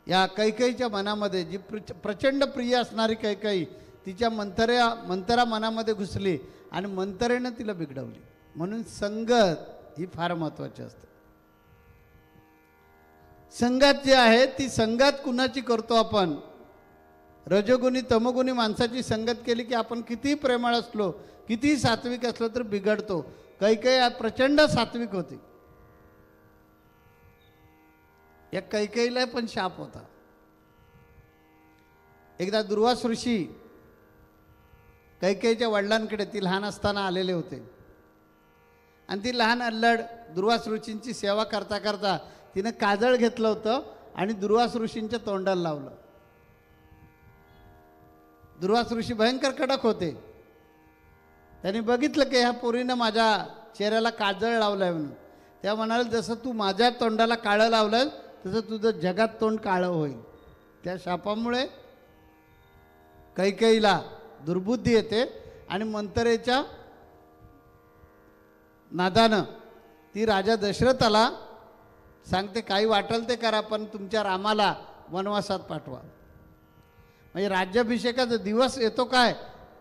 S4: या कैकेयीच्या मनामध्ये जी प्रचंड प्रिय असणारी कैकेयी तिच्या मंतरा मनामध्ये घुसली आणि मंतरेनं तिला बिघडवली. म्हणून संगत ही फार महत्त्वाची असते. संगत जी आहे ती संगत कुणाची करतो आपण. रजोगुणी तमोगुणी माणसाची संगत केली की आपण कितीही प्रेमळ असलो, कितीही सात्विक असलो तर बिघडतो. कैकेयी प्रचंड सात्विक होती. या कैकेयीला पण शाप होता. एकदा दुर्वास ऋषी कैकेयीच्या वडिलांकडे ती लहान असताना आलेले होते आणि ती लहान अल्लड दुर्वास ऋषींची सेवा करता करता तिनं काजळ घेतलं होतं आणि दुर्वास ऋषींच्या तोंडाला लावलं. दुर्वास ऋषी भयंकर कडक होते. त्यांनी बघितलं की ह्या पोरीनं माझ्या चेहऱ्याला काजळ लावलंय म्हणून. त्या म्हणाले जसं तू माझ्या तोंडाला काळं लावलं तसं तुझं जगात तोंड काळं होईल. त्या शापामुळे कैकेयीला दुर्बुद्धी येते आणि मंतरेच्या नादानं ती राजा दशरथाला सांगते काही वाटेल ते करा पण तुमच्या रामाला वनवासात पाठवा. म्हणजे राज्याभिषेकाचा दिवस येतो काय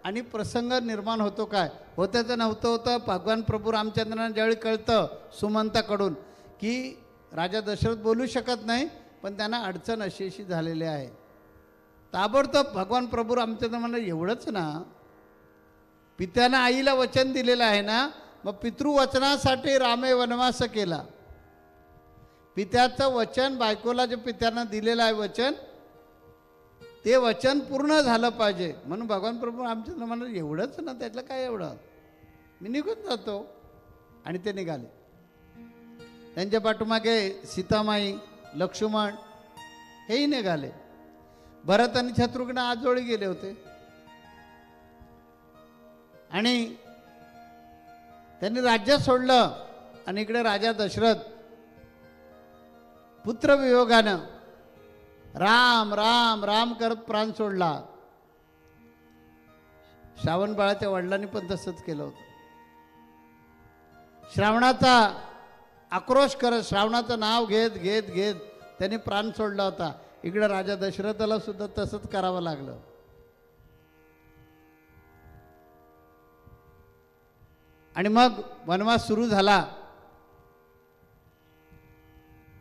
S4: आणि प्रसंग निर्माण होतो काय. होत्याचं नव्हतं होतं. भगवान प्रभू रामचंद्रांना ज्यावेळी कळतं सुमंताकडून की राजा दशरथ बोलू शकत नाही पण त्यांना अडचण अशी झालेली आहे, ताबडतोब भगवान प्रभू रामचंद्र म्हणलं एवढंच ना, पित्यानं आईला वचन दिलेलं आहे ना, मग पितृवचनासाठी रामे वनवास केला. पित्याचं वचन बायकोला जे पित्यानं दिलेलं आहे वचन ते वचन पूर्ण झालं पाहिजे. म्हणून भगवान प्रभू रामचंद्र म्हणाले एवढंच ना, त्यातलं काय एवढं, मी निघून जातो. आणि ते निघाले. त्यांच्या पाठोमागे सीतामाई लक्ष्मण हेही निघाले. भरत आणि शत्रुघ्न आजोळी गेले होते आणि त्यांनी राज्य सोडलं आणि इकडे राजा दशरथ पुत्रवियोगानं राम राम राम करत प्राण सोडला. श्रावण बाळाच्या वडिलांनी पण तसंच केलं होतं. श्रावणाचा आक्रोश करत श्रावणाचं नाव घेत घेत घेत त्यांनी प्राण सोडला होता. इकडे राजा दशरथाला सुद्धा तसंच करावं लागलं. आणि मग वनवास सुरू झाला.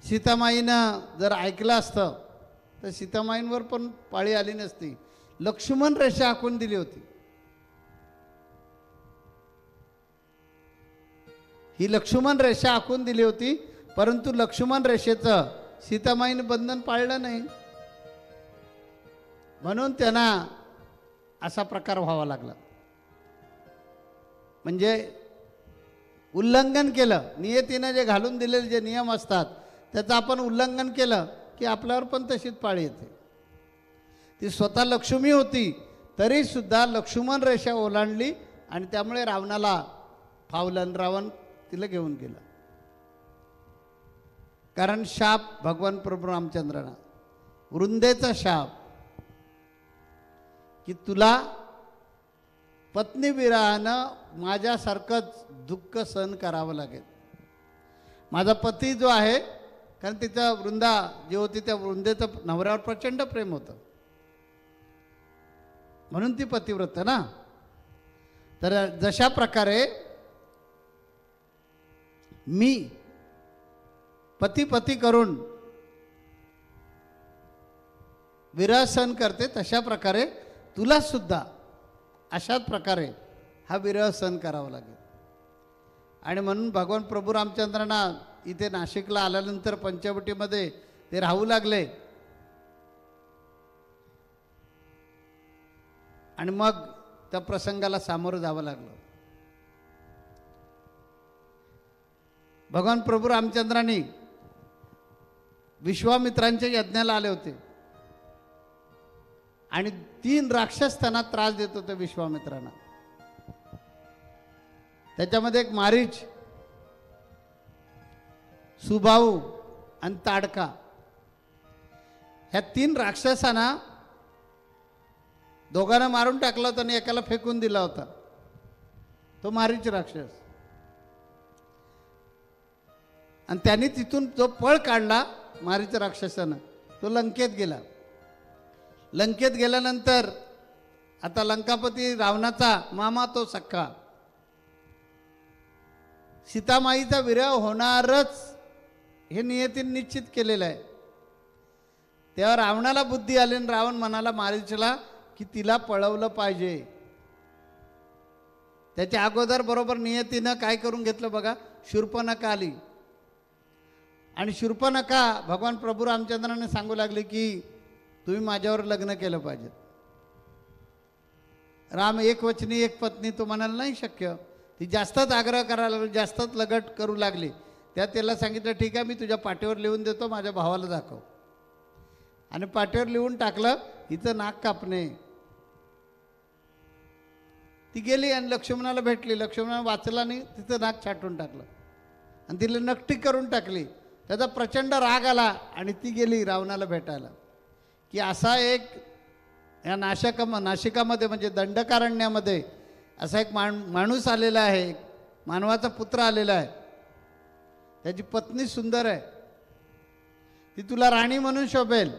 S4: सीतामाईनं जर ऐकलं असतं तर सीतामाईंवर पण पाळी आली नसती. लक्ष्मण रेषा आखून दिली होती. ही लक्ष्मण रेषा आखून दिली होती परंतु लक्ष्मण रेषेचं सीतामाईनं बंधन पाळलं नाही. म्हणून त्यांना असा प्रकार व्हावा लागला. म्हणजे उल्लंघन केलं. नियतीनं जे घालून दिलेले जे नियम असतात त्याचं आपण उल्लंघन केलं की आपल्यावर पण तशीच पाळी येते. ती स्वतः लक्ष्मी होती तरी सुद्धा लक्ष्मण रेषा ओलांडली आणि त्यामुळे रावणाला फावलं आणि रावण तिला घेऊन गेला. कारण शाप भगवान प्रभू रामचंद्रांना वृंदेचा शाप की तुला पत्नी विरहानं माझ्यासारखंच दुःख सहन करावं लागेल. माझा पती जो आहे, कारण तिचा वृंदा जी होती त्या वृंदेचं नवऱ्यावर प्रचंड प्रेम होतं म्हणून ती पतिव्रत ना. तर जशा प्रकारे मी पती पती करून विरह सहन करते तशा प्रकारे तुला सुद्धा अशाच प्रकारे हा विरह सहन करावा लागेल. आणि म्हणून भगवान प्रभू रामचंद्रांना इथे नाशिकला आल्यानंतर पंचवटीमध्ये ते राहू लागले. आणि मग त्या प्रसंगाला सामोरं जावं लागलं. भगवान प्रभू रामचंद्रांनी विश्वामित्रांच्या यज्ञाला आले होते आणि 3 राक्षस त्यांना त्रास देत होते विश्वामित्रांना. त्याच्यामध्ये एक मारीच, सुबाहू आणि ताडका, ह्या 3 राक्षसांना दोघांना मारून टाकला होता आणि एकाला फेकून दिला होता. तो मारीच राक्षस. आणि त्यांनी तिथून जो पळ काढला मारीच राक्षसानं तो लंकेत गेला. लंकेत गेल्यानंतर आता लंकापती रावणाचा मामा तो सख्खा. सीतामाईचा विरह होणारच हे नियतीने निश्चित केलेलं आहे. तेव्हा रावणाला बुद्धी आली आणि रावण म्हणाला मारीचला की तिला पळवलं पाहिजे. त्याच्या अगोदर बरोबर नियतीनं काय करून घेतलं बघा, शूर्पणखा आली आणि शूर्पणखा भगवान प्रभू रामचंद्राने सांगू लागले की तुम्ही माझ्यावर लग्न केलं पाहिजे. राम एक वचनी एक पत्नी तो म्हणाला नाही शक्य. ती जास्तच आग्रह करायला लागली, जास्तच लगट करू लागली. त्याला सांगितलं ठीक आहे मी तुझ्या पाठीवर लिहून देतो, माझ्या भावाला दाखव. आणि पाठीवर लिहून टाकलं हिचं नाक कापणे. ती गेली आणि लक्ष्मणाला भेटली. लक्ष्मणाला वाचला नाही, तिचं नाक छाटून टाकलं आणि तिला नकटी करून टाकली. त्याचा प्रचंड राग आला आणि ती गेली रावणाला भेटायला की असा एक या नाशिकामध्ये म्हणजे दंडकारण्यामध्ये असा एक माणूस आलेला आहे, मानवाचा पुत्र आलेला आहे. त्याची पत्नी सुंदर आहे, ती तुला राणी म्हणून शोभेल.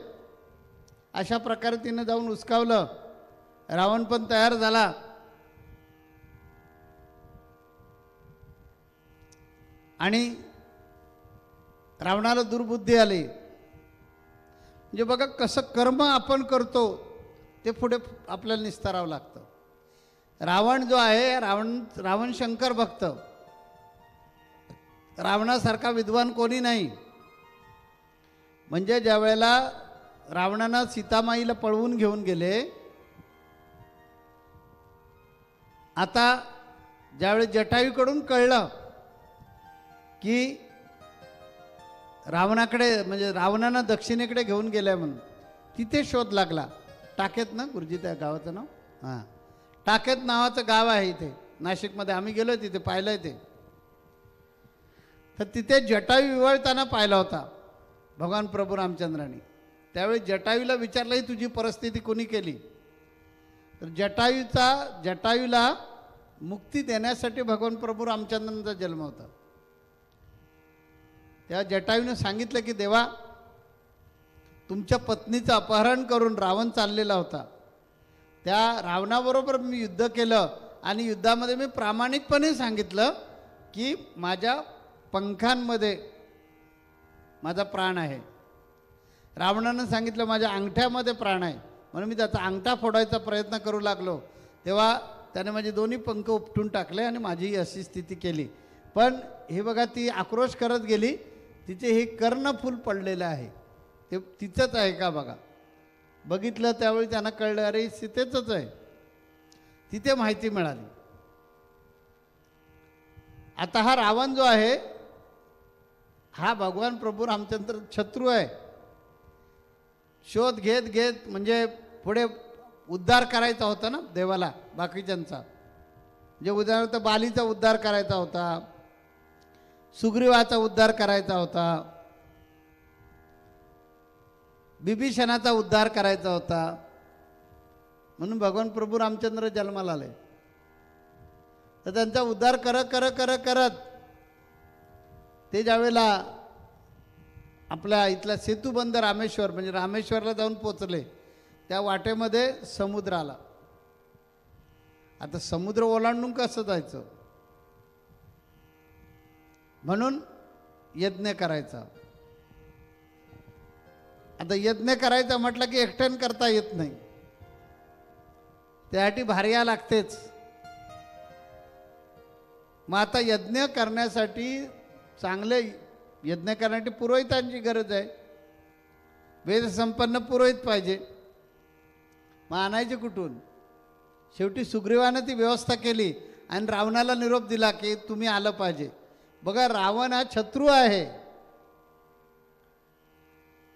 S4: अशा प्रकारे तिनं जाऊन उचकावलं. रावण पण तयार झाला. आणि रावणाला दुर्बुद्धी आली. म्हणजे बघा कसं कर्म आपण करतो ते पुढे आपल्याला निस्तारावं लागतं. रावण जो आहे रावण शंकर भक्त. रावणासारखा विद्वान कोणी नाही. म्हणजे ज्या वेळेला रावणानं सीतामाईला पळवून घेऊन गेले, आता ज्यावेळी जटायूकडून कळलं की रावणाकडे म्हणजे रावणानं दक्षिणेकडे घेऊन गेलाय म्हणून, तिथे शोध लागला. टाकेत ना गुरुजी त्या गावाचं नाव, हां टाकेत नावाचं गाव आहे इथे नाशिकमध्ये. आम्ही गेलो तिथे पाहिलंय ते. तर तिथे जटायू विवळताना पाहिला होता भगवान प्रभू रामचंद्रांनी. त्यावेळी जटायूला विचारलं ही तुझी परिस्थिती कोणी केली. तर जटायूला मुक्ती देण्यासाठी भगवान प्रभू रामचंद्रांचा जन्म होता. त्या जटायूने सांगितलं की देवा तुमच्या पत्नीचं अपहरण करून रावण चाललेला होता. त्या रावणाबरोबर मी युद्ध केलं आणि युद्धामध्ये मी प्रामाणिकपणे सांगितलं की माझ्या पंखांमध्ये माझा प्राण आहे. रावणानं सांगितलं माझ्या अंगठ्यामध्ये प्राण आहे. म्हणून मी त्याचा अंगठा फोडायचा प्रयत्न करू लागलो तेव्हा त्याने माझे दोन्ही पंख उपटून टाकले आणि माझी अशी स्थिती केली. पण हे बघा ती आक्रोश करत गेली. तिचे हे कर्णफूल पडलेलं आहे ते तिचंच आहे का बघा. बघितलं त्यावेळी त्यांना कळलं अरे सीतेचंच आहे. तिथे माहिती मिळाली. आता हा रावण जो आहे हा भगवान प्रभू रामचंद्र शत्रू आहे. शोध घेत घेत म्हणजे पुढे उद्धार करायचा होता ना देवाला बाकीच्यांचा. म्हणजे उदाहरणार्थ बालीचा उद्धार करायचा होता, सुग्रीवाचा उद्धार करायचा होता, बिभीषणाचा उद्धार करायचा होता. म्हणून भगवान प्रभू रामचंद्र जन्माला आले. तर त्यांचा उद्धार करत ते ज्यावेळेला आपल्या इथला सेतुबंध रामेश्वर म्हणजे रामेश्वरला जाऊन पोचले त्या वाटेमध्ये समुद्र आला. आता समुद्र ओलांडून कसं जायचं, म्हणून यज्ञ करायचा. आता यज्ञ करायचा म्हटलं की एकट्यानं करता येत नाही, त्यासाठी भार्या लागतेच. मग आता यज्ञ करण्यासाठी चांगले यज्ञ करण्यासाठी पुरोहितांची गरज आहे. वेदसंपन्न पुरोहित पाहिजे. मग आणायचे कुठून. शेवटी सुग्रीवानं ती व्यवस्था केली आणि रावणाला निरोप दिला की तुम्ही आलं पाहिजे. बघा रावण हा शत्रू आहे,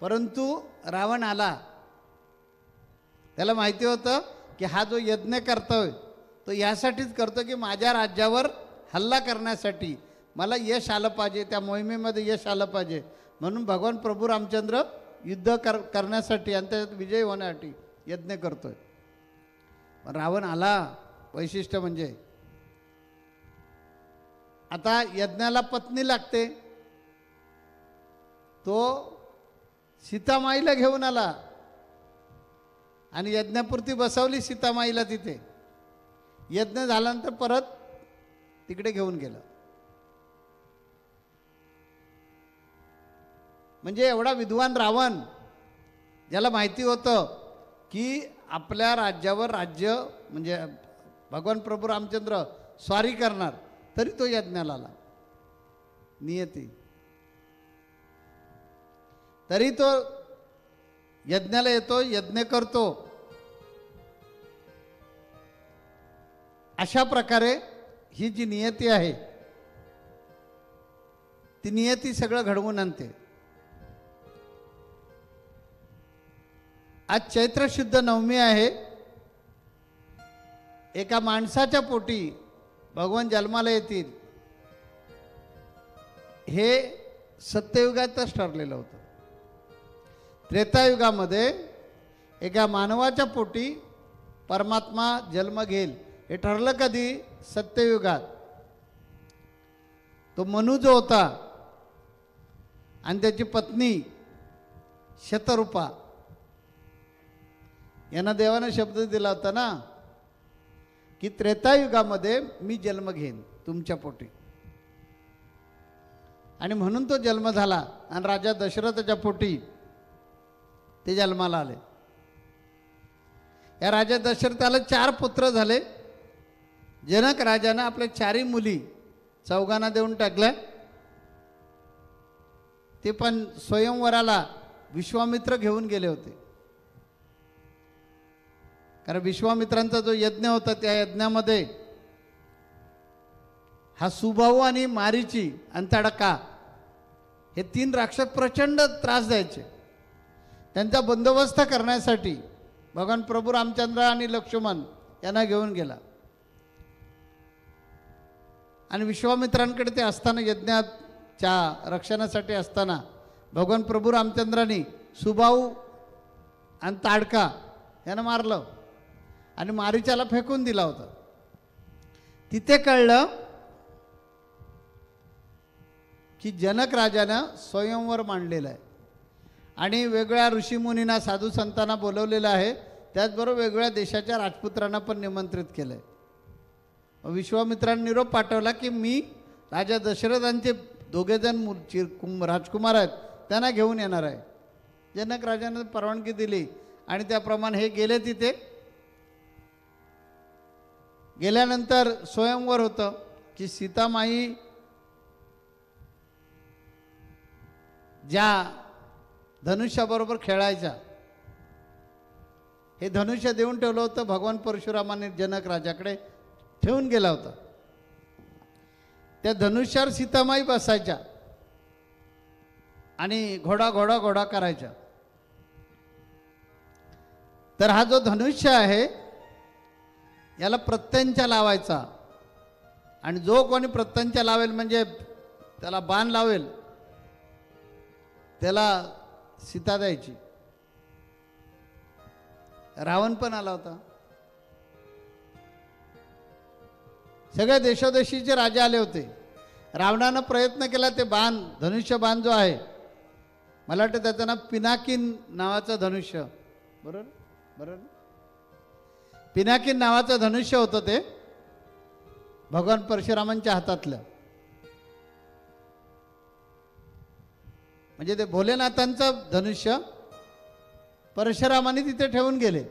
S4: परंतु रावण आला. त्याला माहिती होतं की हा जो यज्ञ करतोय तो यासाठीच करतो की माझ्या राज्यावर हल्ला करण्यासाठी मला यश आलं पाहिजे, त्या मोहिमेमध्ये यश आलं पाहिजे. म्हणून भगवान प्रभू रामचंद्र युद्ध करण्यासाठी आणि त्याच्यात विजय होण्यासाठी यज्ञ करतोय. पण रावण आला. वैशिष्ट्य म्हणजे आता यज्ञाला पत्नी लागते. तो सीतामाईला घेऊन आला. आणि यज्ञापुरती बसवली सीतामाईला तिथे. यज्ञ झाल्यानंतर परत तिकडे घेऊन गेलं. म्हणजे एवढा विद्वान रावण, ज्याला माहिती होतं की आपल्या राज्यावर राज्य म्हणजे भगवान प्रभू रामचंद्र स्वारी करणार, तरी तो यज्ञाला आला. नियती. तरी तो यज्ञाला येतो, यज्ञ करतो. अशा प्रकारे ही जी नियती आहे ती नियती सगळं घडवून आणते. आज चैत्र शुद्ध नवमी आहे. एका माणसाच्या पोटी भगवान जन्माला येतील हे सत्ययुगातच ठरलेलं होतं. त्रेतायुगामध्ये एका मानवाच्या पोटी परमात्मा जन्म घेईल हे ठरलं कधी? सत्ययुगात. तो मनू जो होता आणि त्याची पत्नी शतरूपा यांना देवाने शब्द दिला होता ना की त्रेतायुगामध्ये मी जन्म घेईन तुमच्या पोटी. आणि म्हणून तो जन्म झाला आणि राजा दशरथाच्या पोटी ते जन्माला आले. या राजा दशरथाला 4 पुत्र झाले. जनक राजानं आपल्या 4ही मुली चौघांना देऊन टाकल्या. ते पण स्वयंवराला विश्वामित्र घेऊन गेले होते. कारण विश्वामित्रांचा जो यज्ञ होता त्या यज्ञामध्ये हा सुबाहू आणि मारीची आणि तडका हे 3 राक्षस प्रचंड त्रास द्यायचे. त्यांचा बंदोबस्त करण्यासाठी भगवान प्रभू रामचंद्र आणि लक्ष्मण यांना घेऊन गेला. आणि विश्वामित्रांकडे ते असताना यज्ञाच्या रक्षणासाठी असताना भगवान प्रभू रामचंद्रांनी सुबाहू आणि ताडका यांना मारलं आणि मारीच्याला फेकून दिला होता. तिथे कळलं की जनक राजानं स्वयंवर मांडलेलं आहे आणि वेगळ्या ऋषीमुनींना साधू संतांना बोलवलेलं आहे. त्याचबरोबर वेगवेगळ्या देशाच्या राजपुत्रांना पण निमंत्रित केलं आहे. विश्वामित्रांनी निरोप पाठवला की मी राजा दशरथांचे 2 जण राजकुमार आहेत त्यांना घेऊन येणार आहे. जनक राजाने परवानगी दिली आणि त्याप्रमाणे हे गेले. तिथे गेल्यानंतर स्वयंवर होतं की सीतामाई ज्या धनुष्याबरोबर खेळायच्या हे धनुष्य देऊन ठेवलं होतं. भगवान परशुरामाने जनक राजाकडे ठेवून गेला होता. त्या धनुष्यावर सीतामाई बसायच्या आणि घोडा घोडा घोडा करायच्या. तर हा जो धनुष्य आहे याला प्रत्यंचा लावायचा आणि जो कोणी प्रत्यंचा लावेल म्हणजे त्याला बाण लावेल त्याला सीता द्यायची. रावण पण आला होता. सगळ्या देशोदेशीचे राजे आले होते. रावणानं प्रयत्न केला ते बाण धनुष्य बाण जो आहे मला वाटतं त्याचं नाव पिनाकिन नावाचं धनुष्य बरोबर बरोबर पिनाकिन नावाचं धनुष्य होतं ते भगवान परशुरामांच्या हातातलं. म्हणजे ते भोलेनाथांचं धनुष्य परशुरामांनी तिथे ठेवून गेले.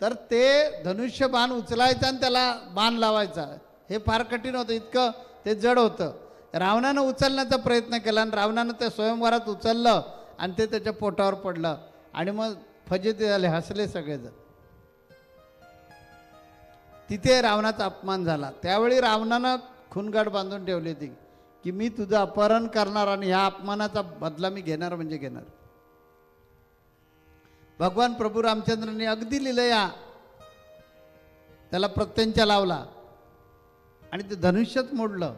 S4: तर ते धनुष्य बाण उचलायचा आणि त्याला बाण लावायचा हे फार कठीण होतं. इतकं ते जड होतं. रावणानं उचलण्याचा प्रयत्न केला आणि रावणानं त्या स्वयंवरात उचललं आणि ते त्याच्या पोटावर पडलं आणि मग फजिती झाले, हसले सगळेजण. तिथे रावणाचा अपमान झाला. त्यावेळी रावणानं खूनगाठ बांधून ठेवली होती की मी तुझं अपहरण करणार आणि ह्या अपमानाचा बदला मी घेणार म्हणजे घेणार. भगवान प्रभू रामचंद्रांनी अगदी लिलया त्याला प्रत्यंचा लावला आणि ते धनुष्यच मोडलं.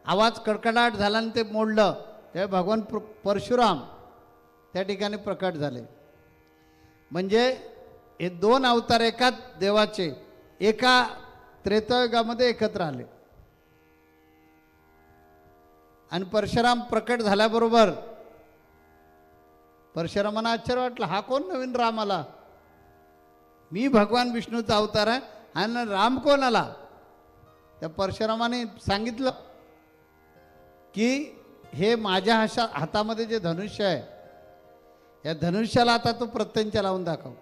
S4: आवाज कडकडाट झाला आणि ते मोडलं. तेव्हा भगवान परशुराम त्या ठिकाणी प्रकट झाले. म्हणजे हे 2 अवतार एकाच देवाचे एका त्रेतायुगामध्ये एकत्र आले. आणि परशुराम प्रकट झाल्याबरोबर परशुरामांना आश्चर्य वाटलं, हा कोण नवीन राम आला? मी भगवान विष्णूचा अवतार आहे आणि राम कोण आला? त्या परशुरामाने सांगितलं की हे माझ्या हातामध्ये जे धनुष्य आहे, या धनुष्याला आता तू प्रत्यंचा लावून दाखव,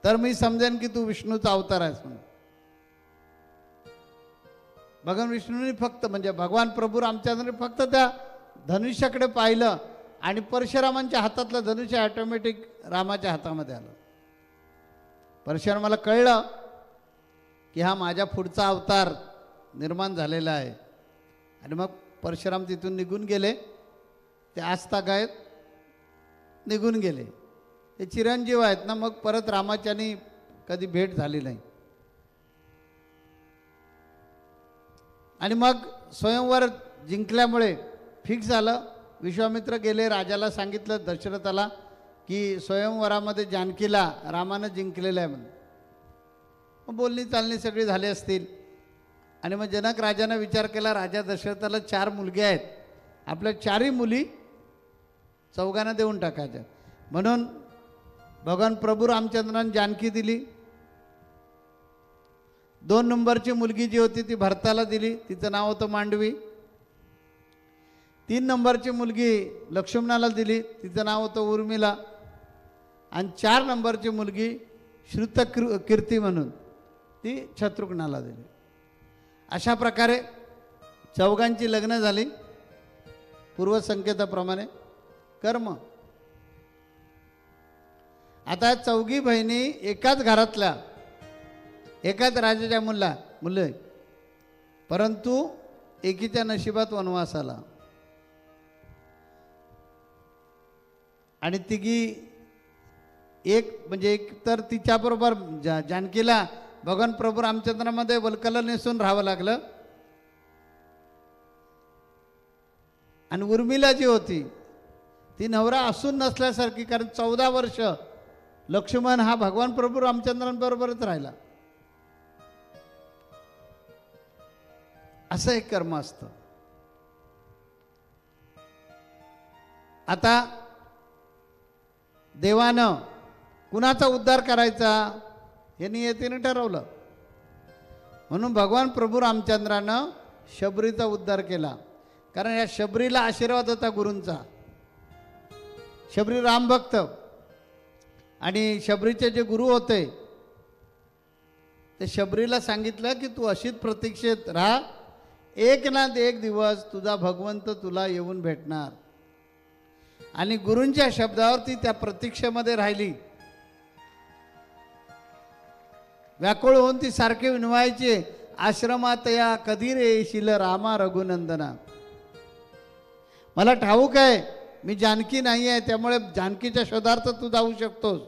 S4: तर मी समजेन की तू विष्णूचा अवतार आहेस म्हणून. भगवान विष्णूने फक्त म्हणजे भगवान प्रभू रामचंद्राने फक्त त्या धनुष्याकडे पाहिलं आणि परशुरामांच्या हातातलं धनुष्य ऑटोमॅटिक रामाच्या हातामध्ये आलं. परशुरामाला कळलं की हा माझ्या पुढचा अवतार निर्माण झालेला आहे. आणि मग परशुराम तिथून निघून गेले. ते आजतागायत निघून गेले. ते चिरंजीव आहेत ना, मग परत रामाच्यानी कधी भेट झाली नाही. आणि मग स्वयंवर जिंकल्यामुळे फिक्स झालं. विश्वामित्र गेले, राजाला सांगितलं दशरथाला की स्वयंवरामध्ये जानकीला रामानं जिंकलेलं आहे म्हणून. मग बोलणी चालणी सगळी झाली असतील. आणि मग जनक राजानं विचार केला, राजा दशरथाला 4 मुलगे आहेत, आपल्या 4ही मुली चौघांना देऊन टाकायच्या. म्हणून भगवान प्रभू रामचंद्रांनी जानकी दिली. 2 नंबरची मुलगी जी होती ती भरताला दिली, तिचं नाव होतं मांडवी. 3 नंबरची मुलगी लक्ष्मणाला दिली, तिचं नाव होतं उर्मिला. आणि 4 नंबरची मुलगी श्रुतकीर्ती म्हणून ती शत्रुघ्नाला दिली. अशा प्रकारे चौघांची लग्न झाली पूर्वसंकेताप्रमाणे. कर्म. आता 4 बहिणी एकाच घरातल्या, एकाच राजाच्या मुलं, परंतु एकीच्या नशिबात वनवास आला. आणि तिघी एक तर तिच्याबरोबर जानकीला भगवान प्रभू रामचंद्रामध्ये वल्कल नेसून राहावं लागलं. आणि उर्मिला जी होती ती नवरा असून नसल्यासारखी, कारण 14 वर्ष लक्ष्मण हा भगवान प्रभू रामचंद्रांबरोबरच राहिला. असं एक कर्म असतं. आता देवानं कुणाचा उद्धार करायचा हे नियतीने ठरवलं. म्हणून भगवान प्रभू रामचंद्रानं शबरीचा उद्धार केला. कारण या शबरीला आशीर्वाद होता गुरूंचा. शबरी रामभक्त. आणि शबरीचे जे गुरु होते ते शबरीला सांगितलं की तू अशीच प्रतीक्षेत राहा, एक ना एक दिवस तुझा भगवंत तुला येऊन भेटणार. आणि गुरूंच्या शब्दावरती त्या प्रतीक्षेमध्ये राहिली. व्याकुळ होऊन ती सारखे विनवायचे, आश्रमात या कधी रे येशील रामा रघुनंदना. मला ठाऊक आहे मी जानकी नाही आहे, त्यामुळे जानकीच्या शोधार्थ तू जाऊ शकतोस.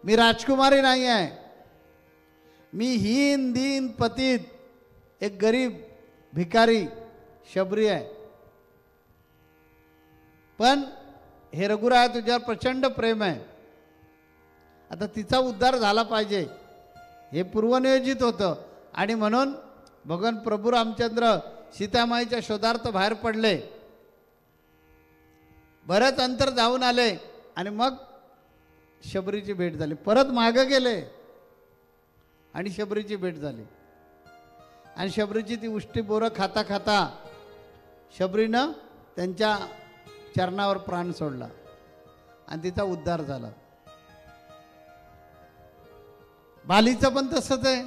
S4: मी राजकुमारी नाही आहे, मी हीन दीन पतित एक गरीब भिकारी शबरी आहे. पण हे रघुराया तुझ्यावर प्रचंड प्रेम आहे. आता तिचा उद्धार झाला पाहिजे हे पूर्वनियोजित होतं. आणि म्हणून भगवान प्रभू रामचंद्र सीतामाईच्या शोधार्थ बाहेर पडले. बरंच अंतर जाऊन आले आणि मग शबरीची भेट झाली. परत मागे गेले आणि शबरीची भेट झाली. आणि शबरीची ती उष्टी बोरं खाता खाता शबरीनं त्यांच्या चरणावर प्राण सोडला आणि तिचा उद्धार झाला. बालीचं पण तसंच आहे.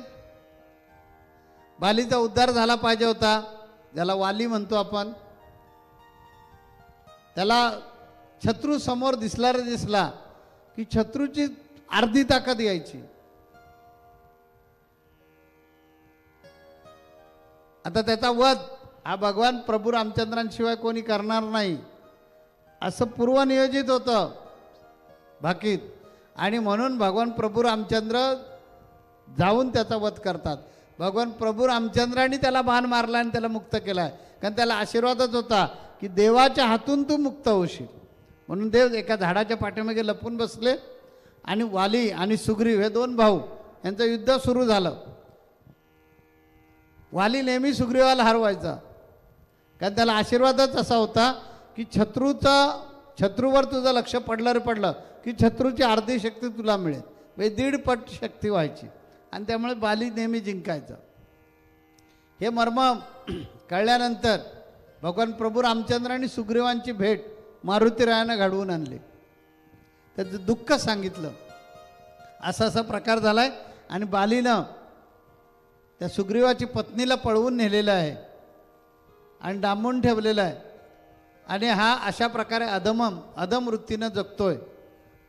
S4: बालीचा उद्धार झाला पाहिजे होता, ज्याला वाली म्हणतो आपण. त्याला शत्रू समोर दिसला की शत्रूची अर्धी ताकद यायची. आता त्याचा वध हा भगवान प्रभू रामचंद्रांशिवाय कोणी करणार नाही असं पूर्वनियोजित होतं भाकीत. आणि म्हणून भगवान प्रभू रामचंद्र जाऊन त्याचा वध करतात. भगवान प्रभू रामचंद्रांनी त्याला बाण मारला आणि त्याला मुक्त केला आहे. कारण त्याला आशीर्वादच होता की देवाच्या हातून तू मुक्त होशील. म्हणून देव एका झाडाच्या पाठीमागे लपून बसले आणि वाली आणि सुग्रीव हे 2 भाऊ यांचं युद्ध सुरू झालं. वाली नेहमी सुग्रीवाला हरवायचा, कारण त्याला आशीर्वादच असा होता की शत्रूवर तुझं लक्ष पडलं रे पडलं की शत्रूची अर्धी शक्ती तुला मिळेल, म्हणजे 1.5 पट शक्ती व्हायची आणि त्यामुळे बाली नेहमी जिंकायचं. हे मर्म कळल्यानंतर भगवान प्रभू रामचंद्र आणि सुग्रीवांची भेट मारुतीरायानं घडवून आणली. त्याचं दुःख सांगितलं, असा असा प्रकार झाला आहे आणि बालीनं त्या सुग्रीवाची पत्नीला पळवून नेलेलं आहे आणि डांबून ठेवलेलं आहे आणि हा अशा प्रकारे अधम वृत्तीनं जगतोय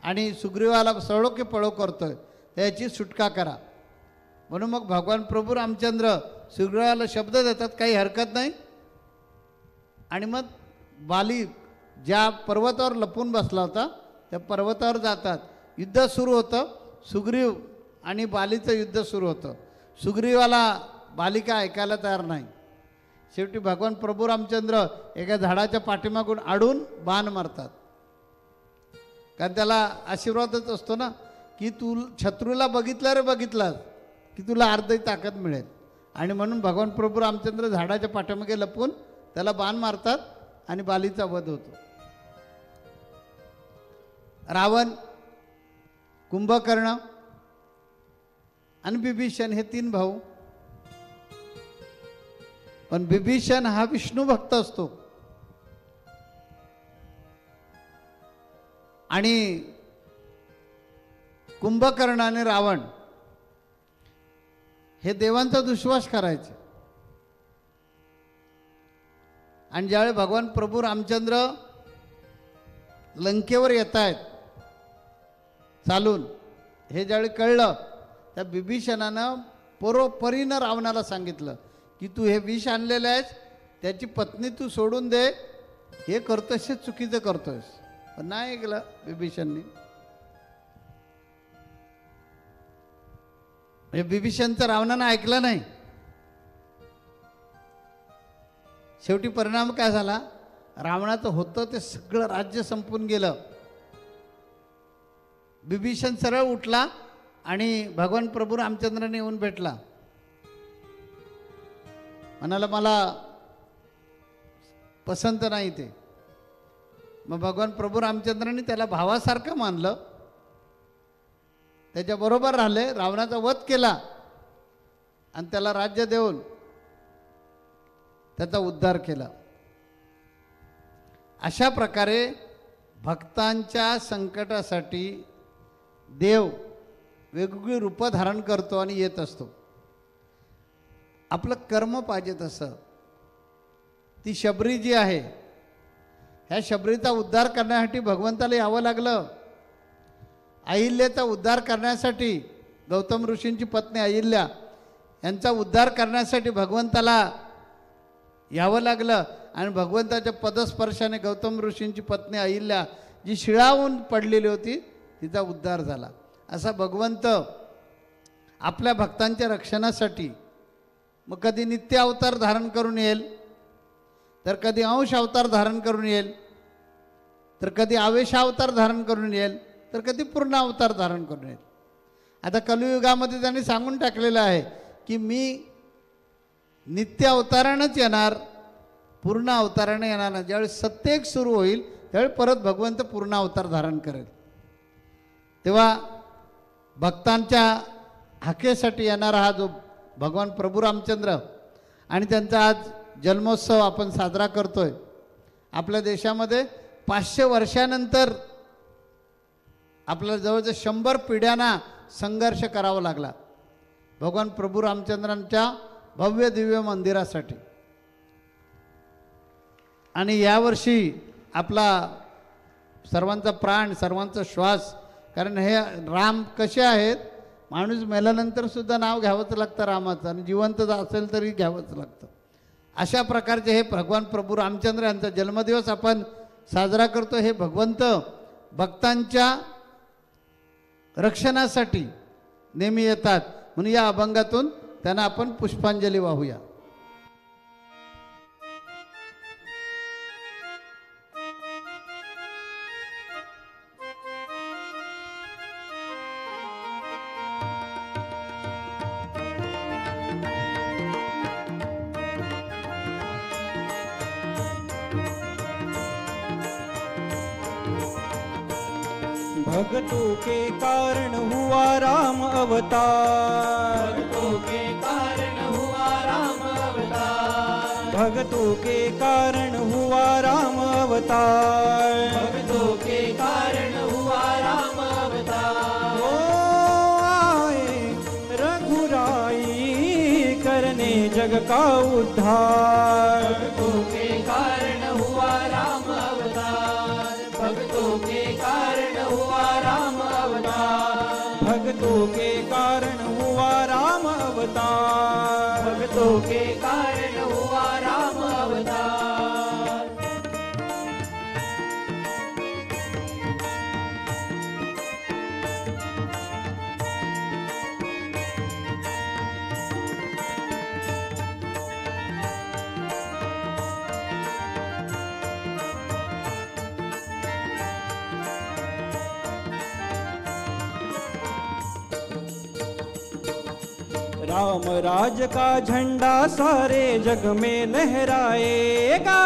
S4: आणि सुग्रीवाला सळो की पळो करतोय, त्याची सुटका करा. म्हणून मग भगवान प्रभू रामचंद्र सुग्रीवाला शब्द देतात, काही हरकत नाही. आणि मग बाली ज्या पर्वतावर लपून बसला होता त्या पर्वतावर जातात. युद्ध सुरू होतं, सुग्रीव आणि बालीचं युद्ध सुरू होतं. सुग्रीवाला बाली काय ऐकायला तयार नाही. शेवटी भगवान प्रभू रामचंद्र एका झाडाच्या पाठीमागून आडून बाण मारतात, कारण त्याला आशीर्वादच असतो ना की तू शत्रूला बघितलं रे बघितलास की तुला अर्धी ताकद मिळेल. आणि म्हणून भगवान प्रभू रामचंद्र झाडाच्या पाठीमागे लपून त्याला बाण मारतात आणि बालीचा वध होतो. रावण, कुंभकर्ण आणि बिभीषण हे 3 भाऊ. पण बिभीषण हा विष्णू भक्त असतो आणि कुंभकर्ण आणि रावण हे देवांचा दुश्वास करायचे. आणि ज्यावेळी भगवान प्रभू रामचंद्र लंकेवर येत आहेत चालून, हे ज्यावेळी कळलं त्या बिभीषणानं परोपरीनं रावणाला सांगितलं की तू हे विष आणलेलं आहेस, त्याची पत्नी तू सोडून दे, हे करतोयस हे चुकीचं करतोयस. पण नाही ऐकलं बिभीषणनी. म्हणजे बिभीषणचं रावणानं ऐकलं नाही. शेवटी परिणाम काय झाला, रावणाचं होतं ते सगळं राज्य संपून गेलं. बिभीषण सरळ उठला आणि भगवान प्रभू रामचंद्राने येऊन भेटला, म्हणाला मला पसंत नाही ते. मग भगवान प्रभू रामचंद्रांनी त्याला भावासारखं मानलं, त्याच्याबरोबर राहिले, रावणाचा वध केला आणि त्याला राज्य देऊन त्याचा उद्धार केला. अशा प्रकारे भक्तांच्या संकटासाठी देव वेगवेगळी रूपं धारण करतो आणि येत असतो. आपलं कर्म पाहिजे तसं. ती शबरी जी आहे, ह्या शबरीचा उद्धार करण्यासाठी भगवंताला यावं लागलं. अहिल्याचा उद्धार करण्यासाठी गौतम ऋषींची पत्नी अहिल्या यांचा उद्धार करण्यासाठी भगवंताला यावं लागलं आणि भगवंताच्या पदस्पर्शाने गौतम ऋषींची पत्नी अहिल्या जी शिळावून पडलेली होती तिचा उद्धार झाला. असा भगवंत आपल्या भक्तांच्या रक्षणासाठी मग कधी नित्य अवतार धारण करून येईल, तर कधी अंश अवतार धारण करून येईल, तर कधी आवेशावतार धारण करून येईल, तर कधी पूर्ण अवतार धारण करून येईल. आता कलियुगामध्ये त्यांनी सांगून टाकलेलं आहे की मी नित्य अवतारानंच येणार, पूर्ण अवताराने येणार नाही. ज्यावेळी सत्ययुग सुरू होईल त्यावेळी परत भगवंत पूर्ण अवतार धारण करेल. तेव्हा भक्तांच्या हाकेसाठी येणारा हा जो भगवान प्रभू रामचंद्र आणि त्यांचा आज जन्मोत्सव आपण साजरा करतोय. आपल्या देशामध्ये 500 वर्षानंतर आपल्याला जवळजवळ 100 पिढ्यांना संघर्ष करावा लागला भगवान प्रभू रामचंद्रांच्या भव्य दिव्य मंदिरासाठी. आणि यावर्षी आपला सर्वांचा प्राण, सर्वांचा श्वास, कारण हे राम कसे आहेत, माणूस मेल्यानंतर सुद्धा नाव घ्यावंच लागतं रामाचं आणि जिवंत असेल तरी घ्यावंच लागतं. अशा प्रकारचे हे भगवान प्रभू रामचंद्र यांचा जन्मदिवस आपण साजरा करतो. हे भगवंत भक्तांच्या रक्षणासाठी नेहमी येतात, म्हणून या अभंगातून त्यांना आपण पुष्पांजली वाहूया.
S2: भक्तों के कारण हुआ राम अवतार,
S3: भक्तों के कारण हुआ राम अवतार,
S2: भक्तों के कारण हुआ राम अवतार,
S3: भक्तों के कारण हुआ राम अवतार।
S2: ओ आए रघुराई करने जग का उद्धार,
S3: भक्तों के कारण हुआ राम अवतार, भक्तों के कारण हुआ राम अवतार,
S2: भक्तों के कारण हुआ राम अवतार,
S3: भक्तों के कारण हुआ राम अवतार।
S2: राम राज का झंडा सारे जग में लहराएगा,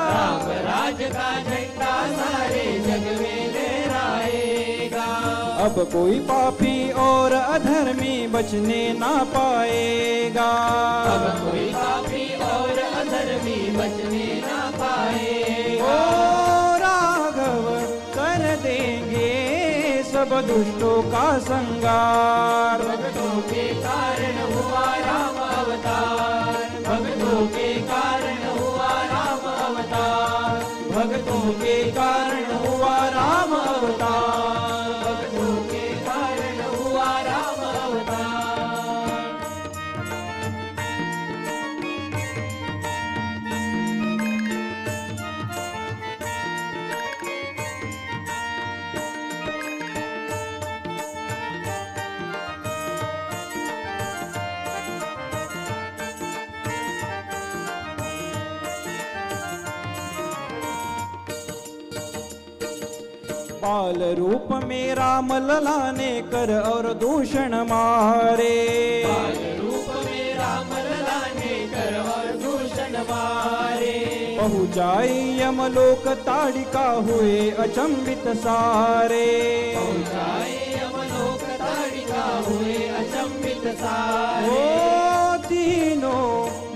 S3: राम राज का झंडा सारे जग में लहराएगा।
S2: अब कोई पापी और अधर्मी बचने ना पाएगा,
S3: अब कोई पापी और अधर्मी बचने ना
S2: ओ
S3: पाएगा।
S2: राघव कर देंगे सब दुष्टों का संगार,
S3: भक्तों के कारण हुआ राम अवतार, भक्तों के कारण हुआ राम अवतार,
S2: भक्तों के कारण हुआ राम अवतार,
S3: भक्तों के कारण हुआ राम अवतार।
S2: बाल रूप में राम लला ने कर और दूषण मारे,
S3: बाल रूप में राम लला ने कर और दूषण मारे।
S2: पहुँचाई यमलोक ताड़िका हुए अचंबित सारे,
S3: पहुँचाए यमलोक ताड़िका हुए अचंबित सारे।
S2: ओ तीनों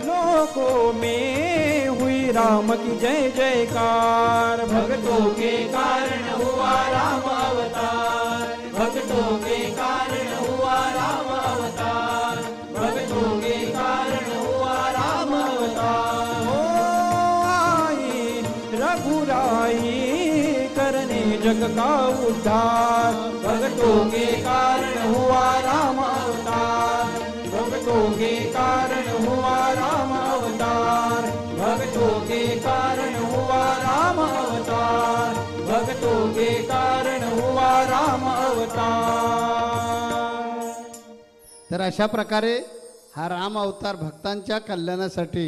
S2: लोकों में हुई राम की जय जयकार,
S3: भक्तों के कारण हुआ राम अवतार, भक्तों के कारण हुआ राम अवतार, भक्तों के कारण हुआ राम अवतार।
S2: ओ आई रघुराई करने जग का उद्धार,
S3: भक्तों के कारण हुआ राम अवतार,
S2: भक्तों के कारण हुआ राम अवतार,
S3: भक्तों के कारण हुआ राम अवतार,
S2: भक्तों के कारण हुआ राम अवतार।
S4: तर अशा प्रकारे हा राम अवतार भक्तांच्या कल्याणासाठी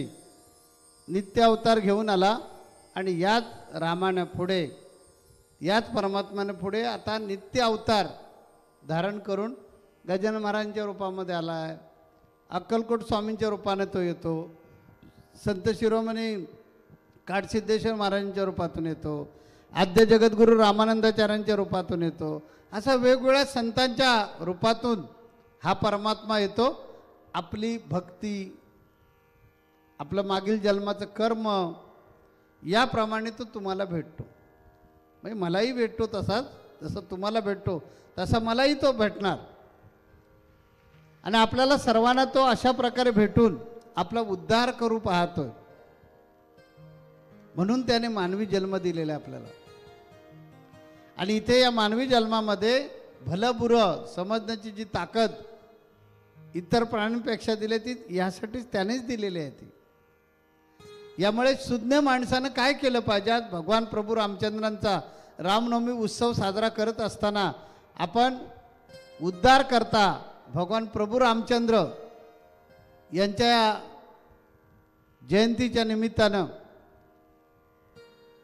S4: नित्य अवतार घेऊन आला आणि याच रामाने पुढे याच परमात्म्याने पुढे आता नित्य अवतार धारण करून गजानन महाराजांच्या रूपामध्ये आला आहे, अक्कलकोट स्वामींच्या रूपाने तो येतो, संत शिरोमणी काडसिद्धेश्वर महाराजांच्या रूपातून येतो, आद्य जगद्गुरू रामानंदाचार्यांच्या रूपातून येतो, असा वेगवेगळ्या संतांच्या रूपातून हा परमात्मा येतो. आपली भक्ती, आपलं मागील जन्माचं कर्म याप्रमाणे तो तुम्हाला भेटतो. म्हणजे मलाही भेटतो तसाच, जसं तुम्हाला भेटतो तसा मलाही तो भेटणार. आणि आपल्याला सर्वांना तो अशा प्रकारे भेटून आपला उद्धार करू पाहतोय. म्हणून त्याने मानवी जन्म दिलेला आहे आपल्याला. आणि इथे या मानवी जन्मामध्ये भलं बुरं समजण्याची जी ताकद इतर प्राण्यांपेक्षा दिली ती यासाठीच त्यानेच दिलेली आहे. ती यामुळे सुज्ञ माणसानं काय केलं पाहिजे? आज भगवान प्रभू रामचंद्रांचा रामनवमी उत्सव साजरा करत असताना आपण उद्धार करता भगवान प्रभू रामचंद्र यांच्या जयंतीच्या निमित्तानं,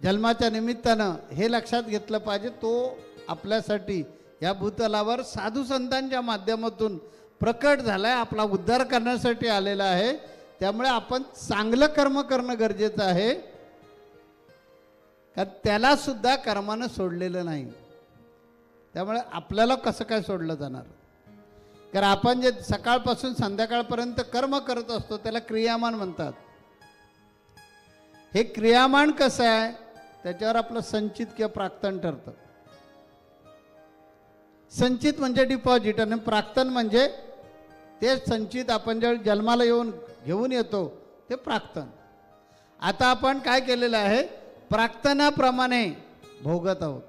S4: जन्माच्या निमित्तानं हे लक्षात घेतलं पाहिजे. तो आपल्यासाठी या भूतलावर साधू संतांच्या माध्यमातून प्रकट झाला आहे, आपला उद्धार करण्यासाठी आलेला आहे. त्यामुळे आपण चांगलं कर्म करणं गरजेचं आहे, कारण त्याला सुद्धा कर्मानं सोडलेलं नाही. त्यामुळे आपल्याला कसं काय सोडलं जाणार? कारण आपण जे सकाळपासून संध्याकाळपर्यंत कर्म करत असतो त्याला क्रियामान म्हणतात. हे क्रियामान कसं आहे त्याच्यावर आपलं संचित किंवा प्राक्तन ठरतं. संचित म्हणजे डिपॉझिट आणि प्राक्तन म्हणजे ते संचित आपण ज्यावेळी जन्माला घेऊन येतो ते प्राक्तन. आता आपण काय केलेलं आहे, प्राक्तनाप्रमाणे भोगत आहोत.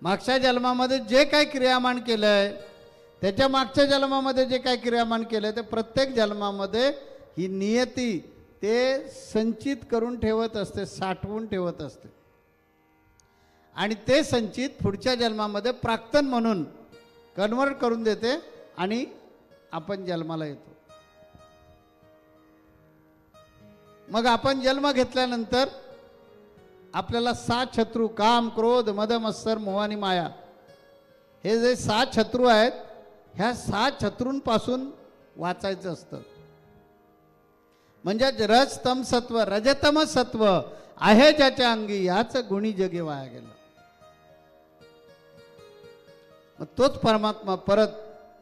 S4: मागच्या जन्मामध्ये जे काही क्रियामान केलंय त्याच्या मागच्या जन्मामध्ये जे काही क्रियामान केलंय ते प्रत्येक जन्मामध्ये ही नियती ते संचित करून ठेवत असते, साठवून ठेवत असते आणि ते संचित पुढच्या जन्मामध्ये प्राक्तन म्हणून कन्वर्ट करून देते आणि आपण जन्माला येतो. मग आपण जन्म घेतल्यानंतर आपल्याला 7 शत्रू काम क्रोध मद मत्सर मोह आणि माया हे जे 7 शत्रू आहेत ह्या 7 शत्रूंपासून वाचायचं असतं. म्हणजे रज तम सत्व रजतम सत्व आहे ज्याच्या अंगी याच गुणी जगे वाया गेलं. मग तोच परमात्मा परत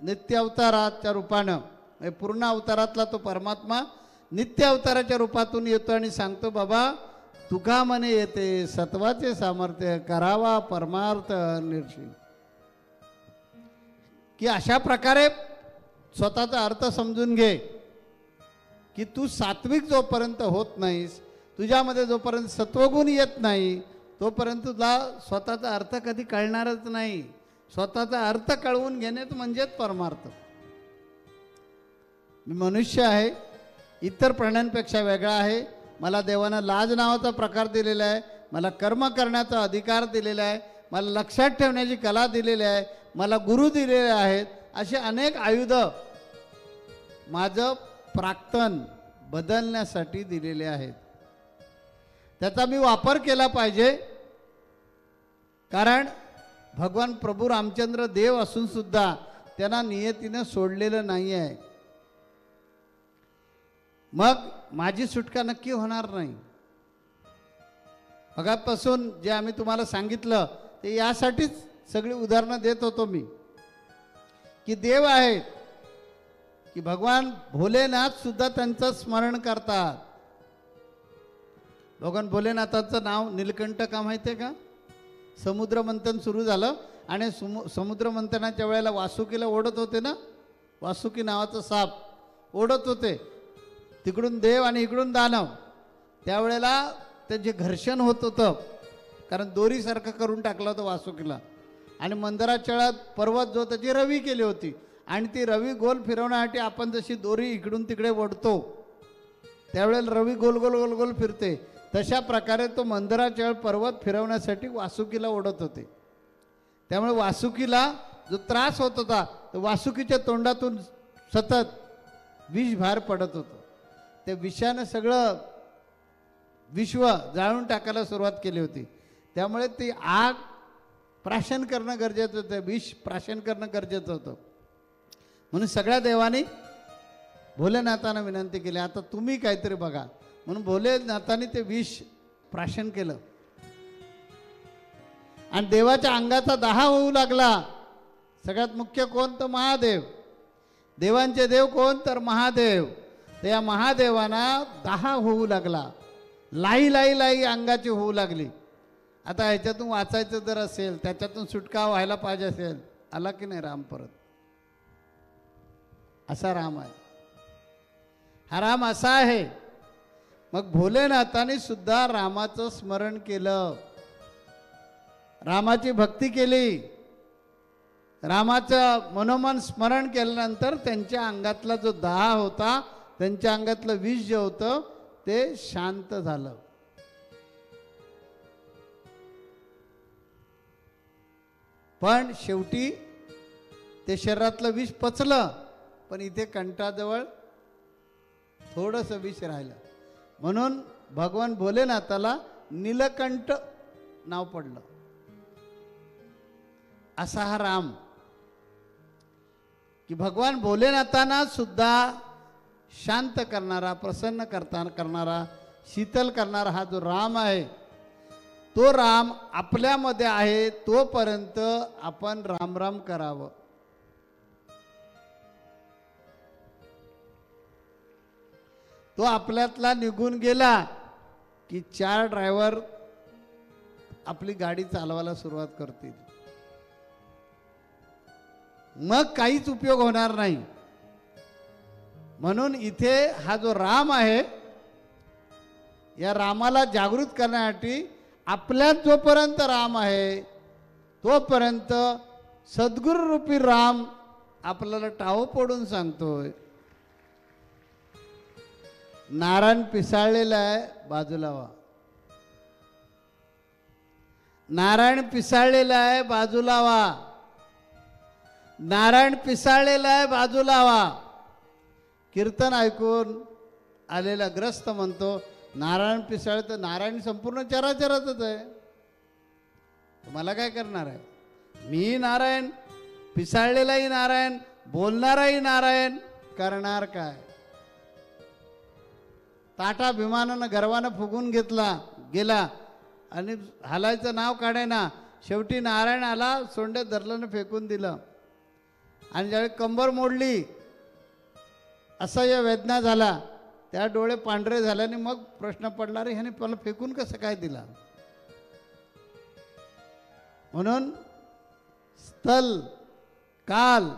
S4: नित्य अवताराच्या रूपानं पूर्ण अवतारातला तो परमात्मा नित्य अवताराच्या रूपातून येतो आणि सांगतो बाबा तुका मने येते सत्वाचे सामर्थ्य करावा परमार्थ निर्शील. की अशा प्रकारे स्वतःचा अर्थ समजून घे की तू सात्विक जोपर्यंत होत नाहीस, तुझ्यामध्ये जोपर्यंत सत्वगुण येत नाही तोपर्यंत तुला स्वतःचा अर्थ कधी कळणारच नाही. स्वतःचा अर्थ कळवून घेणेच म्हणजेच परमार्थ. मी मनुष्य आहे, इतर प्राण्यांपेक्षा वेगळा आहे. मला देवानं लाज नावाचा प्रकार दिलेला आहे, मला कर्म करण्याचा अधिकार दिलेला आहे, मला लक्षात ठेवण्याची कला दिलेली आहे, मला गुरु दिलेले आहेत. असे अनेक आयुध माझं प्राक्तन बदलण्यासाठी दिलेले आहेत. त्याचा मी वापर केला पाहिजे. कारण भगवान प्रभू रामचंद्र देव असून सुद्धा त्यांना नियतीनं सोडलेलं नाही आहे. मग माझी सुटका नक्की होणार नाही. मगापासून जे आम्ही तुम्हाला सांगितलं ते यासाठीच सगळी उदाहरणं देत होतो मी की देव आहेत की भगवान भोलेनाथ सुद्धा त्यांचं स्मरण करतात. भगवान भोलेनाथाचं नाव नीलकंठ का माहिती आहे का? समुद्र मंथन सुरू झालं आणि समुद्र मंथनाच्या वेळेला वासुकीला ओढत होते ना, वासुकी नावाचं साप ओढत होते, तिकडून देव आणि इकडून दानव. त्यावेळेला ते जे घर्षण होत होतं कारण दोरीसारखं करून टाकलं होतं वासुकीला आणि मंदिराच्या वेळात पर्वत जो त्याची रवी केली होती आणि ती रवी गोल फिरवण्यासाठी आपण जशी दोरी इकडून तिकडे ओढतो त्यावेळेला रवी गोल गोल गोल गोल फिरते, तशा प्रकारे तो मंदिराच्या वेळ पर्वत फिरवण्यासाठी वासुकीला ओढत होते. त्यामुळे वासुकीला जो त्रास होत होता तो वासुकीच्या तोंडातून सतत विष बाहेर पडत होतं. त्या विषानं सगळं विश्व जाळून टाकायला सुरुवात केली होती. त्यामुळे ती आग प्राशन करणं गरजेचं होतं, विष प्राशन करणं गरजेचं होतं. म्हणून सगळ्या देवांनी भोलेनाथांना विनंती केली आता तुम्ही काहीतरी बघा. म्हणून भोलेनाथांनी ते विष प्राशन केलं आणि देवाच्या अंगाचा दाह होऊ लागला. सगळ्यात मुख्य कोण? तर महादेव. देवांचे देव कोण? तर महादेव. तर या महादेवांना दाह होऊ लागला, लाई लाई लाई अंगाची होऊ लागली. आता ह्याच्यातून वाचायचं जर असेल, त्याच्यातून सुटका व्हायला पाहिजे असेल, आला की नाही राम परत? असा राम आहे, हा राम असा आहे. मग भोलेनाथाने सुद्धा रामाचं स्मरण केलं, रामाची भक्ती केली. रामाचं मनोमन स्मरण केल्यानंतर त्यांच्या अंगातला जो दाह होता, त्यांच्या अंगातलं विष जे होतं ते शांत झालं. पण शेवटी ते शरीरातलं विष पचलं, पण इथे कंठाजवळ थोडंसं विष राहिलं. म्हणून भगवान भोलेनाथाला नीलकंठ नाव पडलं. असा हा राम की भगवान भोलेनाथांना सुद्धा शांत करणारा, प्रसन्न करणारा, शीतल करणारा हा जो राम आहे तो राम आपल्यामध्ये आहे तोपर्यंत आपण राम राम करावं. तो आपल्यातला निघून गेला की 4 ड्रायव्हर आपली गाडी चालवायला सुरुवात करतील. मग काहीच उपयोग होणार नाही. म्हणून इथे हा जो राम आहे, या रामाला जागृत करण्यासाठी आपल्यात जोपर्यंत राम आहे तोपर्यंत सद्गुरू रूपी राम आपल्याला टाव पडून सांगतोय, नारायण पिसाळलेला आहे बाजूला व्हा. नारायण पिसाळलेला आहे बाजूला व्हा. नारायण पिसाळलेला आहे बाजूला व्हा. कीर्तन ऐकून आलेला ग्रस्त म्हणतो नारायण पिसाळ, तर नारायण संपूर्ण चराचरातच आहे. मला काय करणार आहे? मी नारायण, पिसाळलेलाही नारायण, बोलणाराही नारायण, करणार काय? ताटा विमानानं गर्वानं फुगून गेला आणि हालायचं नाव काढेना. शेवटी नारायण आला, सोंडे धरल्यानं फेकून दिलं. आणि ज्यावेळी कंबर मोडली, असह्य वेदना झाला, त्या डोळे पांढरे झाल्याने मग प्रश्न पडला, रे ह्याने मला फेकून कसं काय दिला? म्हणून स्थल काल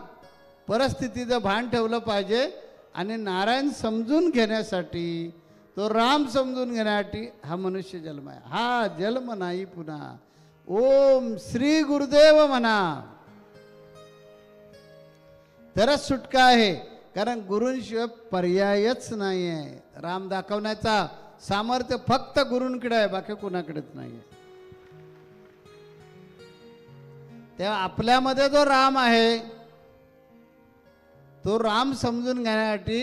S4: परिस्थितीचं भान ठेवलं पाहिजे. आणि नारायण समजून घेण्यासाठी, तो राम समजून घेण्यासाठी हा मनुष्य जन्म आहे. हा जन्म नाही पुन्हा. ओम श्री गुरुदेव म्हणा तरच सुटका आहे. कारण गुरूंशिवाय पर्यायच नाही आहे. राम दाखवण्याचा सामर्थ्य फक्त गुरूंकडे आहे, बाकी कुणाकडेच नाही आहे. तेव्हा आपल्यामध्ये जो राम आहे तो राम समजून घेण्यासाठी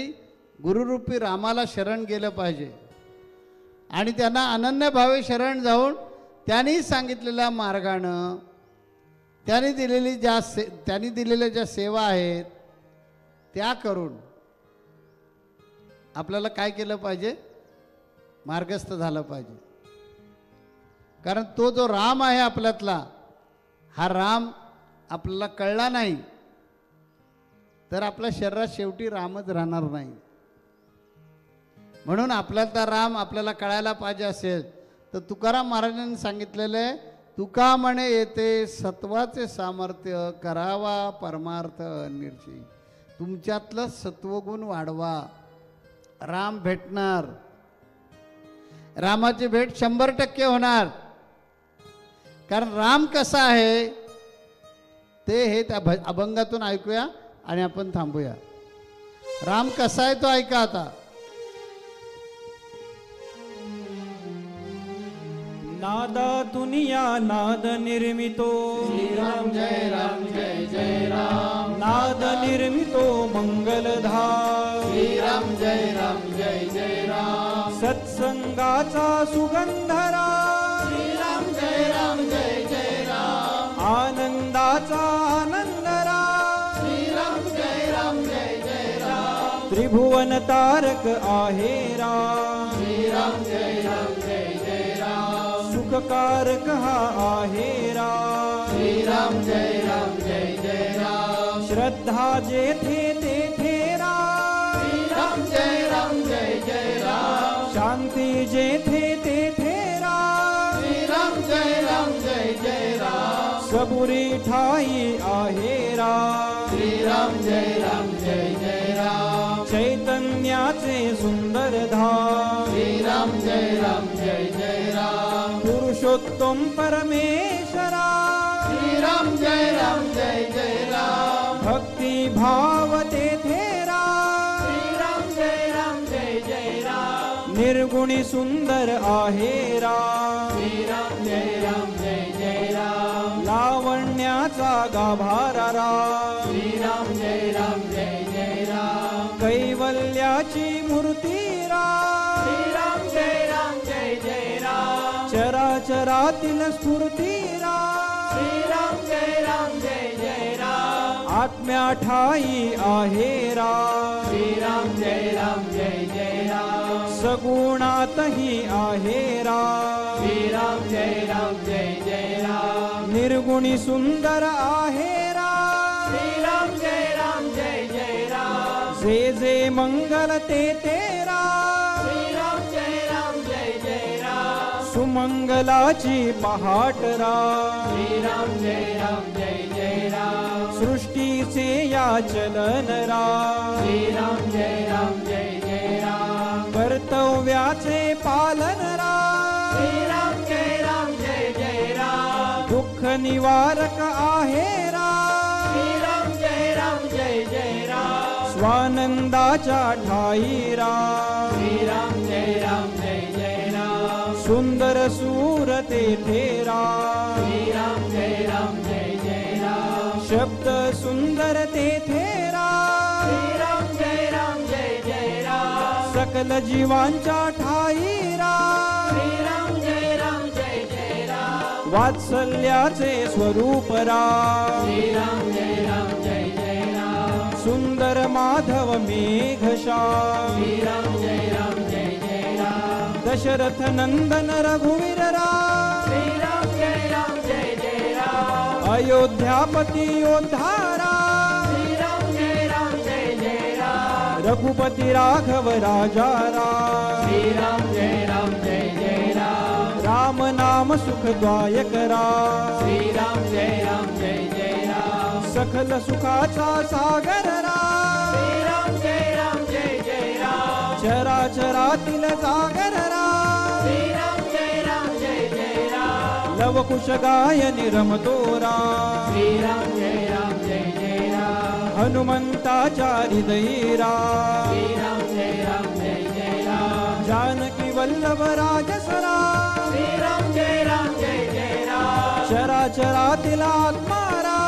S4: गुरुरूपी रामाला शरण गेलं पाहिजे. आणि त्यांना अनन्य भावे शरण जाऊन त्यांनी सांगितलेल्या मार्गानं, त्यांनी दिलेल्या ज्या सेवा आहेत त्या करून आपल्याला काय केलं पाहिजे? मार्गस्थ झालं पाहिजे. कारण तो जो राम आहे आपल्यातला, हा राम आपल्याला कळला नाही तर आपल्या शरीरात शेवटी रामच राहणार नाही. म्हणून आपल्यातला राम आपल्याला कळायला पाहिजे असेल तर तुकाराम महाराजांनी सांगितलेलं आहे, तुका म्हणे येते सत्वाचे सामर्थ्य, करावा परमार्थ निर्षयी. तुमच्यातलं सत्वगुण वाढवा, राम भेटणार. रामाची भेट 100% होणार. कारण राम कसा आहे ते हे त्या अभंगातून ऐकूया आणि आपण थांबूया. राम कसा आहे तो ऐका आता.
S2: नादातून या नाद निर्मितो,
S3: श्रीराम जय राम जय जय राम.
S2: नाद निर्मितो मंगलधाम,
S3: श्रीराम जय राम जय जय राम.
S2: सत्संगाचा सुगंधरा,
S3: श्रीराम जय राम जय जय राम.
S2: आनंदाचा आनंदरा,
S3: श्रीराम जय राम जय जय राम.
S2: त्रिभुवन तारक आहे राम,
S3: श्रीराम जय राम जय जय राम.
S2: सुखकारक हा आहे राम,
S3: श्रीराम जय राम जय जय राम.
S2: श्रद्धा जेथे तेथे राम,
S3: श्रीराम जय राम जय जय राम.
S2: शांती जेथे तेथे राम,
S3: श्रीराम जय राम जय जय राम.
S2: सबुरी ठाई आहे राम,
S3: श्रीराम जय राम जय जय राम.
S2: चैतन्याचे सुंदर धाम,
S3: श्रीराम जय राम जय जय राम.
S2: पुरुषोत्तम परमेश्वरा,
S3: श्रीराम जय राम जय जय राम.
S2: भक्ती भाव तेथे राम,
S3: श्रीराम जय राम जय जय राम.
S2: निर्गुणी सुंदर आहे राम,
S3: श्रीराम जय राम जय जय राम.
S2: लावण्याचा गाभारा राम,
S3: श्रीराम जय राम जय जय राम.
S2: कैवल्याची मूर्ती राम,
S3: श्रीराम जय राम जय जय राम.
S2: चराचरातील स्फूर्ती राम,
S3: श्रीराम जय राम जय जय राम.
S2: आत्म्या ठाई आहे
S3: श्रीराम जय राम
S2: सगुणातही आहे
S3: श्रीराम जय राम
S2: निर्गुणी सुंदर आहे
S3: श्रीराम जय राम
S2: जे जे मंगल ते तेरा
S3: श्रीराम जय राम
S2: सुमंगलाची पहाट
S3: श्रीराम जय राम
S2: सृष्टीचे या चलन
S3: श्रीराम जय राम
S2: कर्तव्याचे पालन
S3: श्रीराम जय राम
S2: दुःख निवारक आहे
S3: श्रीराम जय राम
S2: स्वानंदाच्या ठाई
S3: श्रीराम जय राम
S2: सुंदर सूर तेथे
S3: श्रीराम जय राम
S2: शब्द सुंदर तेथे
S3: श्रीराम जय राम
S2: सकल जीवांच्या ठाई
S3: श्रीराम जय राम
S2: वात्सल्याचे स्वरूप
S3: श्रीराम जय राम
S2: सुंदर माधव मेघशा
S3: श्रीराम जय राम
S2: दशरथ नंदन रघुवीर
S3: श्रीराम जय राम
S2: अयोध्यापती योद्धारा
S3: श्रीराम जय राम
S2: रघुपती राघव राजा
S3: श्रीराम जय राम
S2: राम नाम सुखदायक
S3: श्रीराम जय राम
S2: सखल सुखाचा सागर
S3: श्रीराम जय राम
S2: चराचरातील जागर
S3: श्रीराम जय राम
S2: लवकुश गायनी रमतोरा
S3: श्रीराम जय राम
S2: हनुमंताच्या हृदयीरा
S3: श्रीराम जय राम
S2: जानकी वल्लभ राजसरा
S3: श्रीराम जय राम
S2: चराचरातील आत्मारा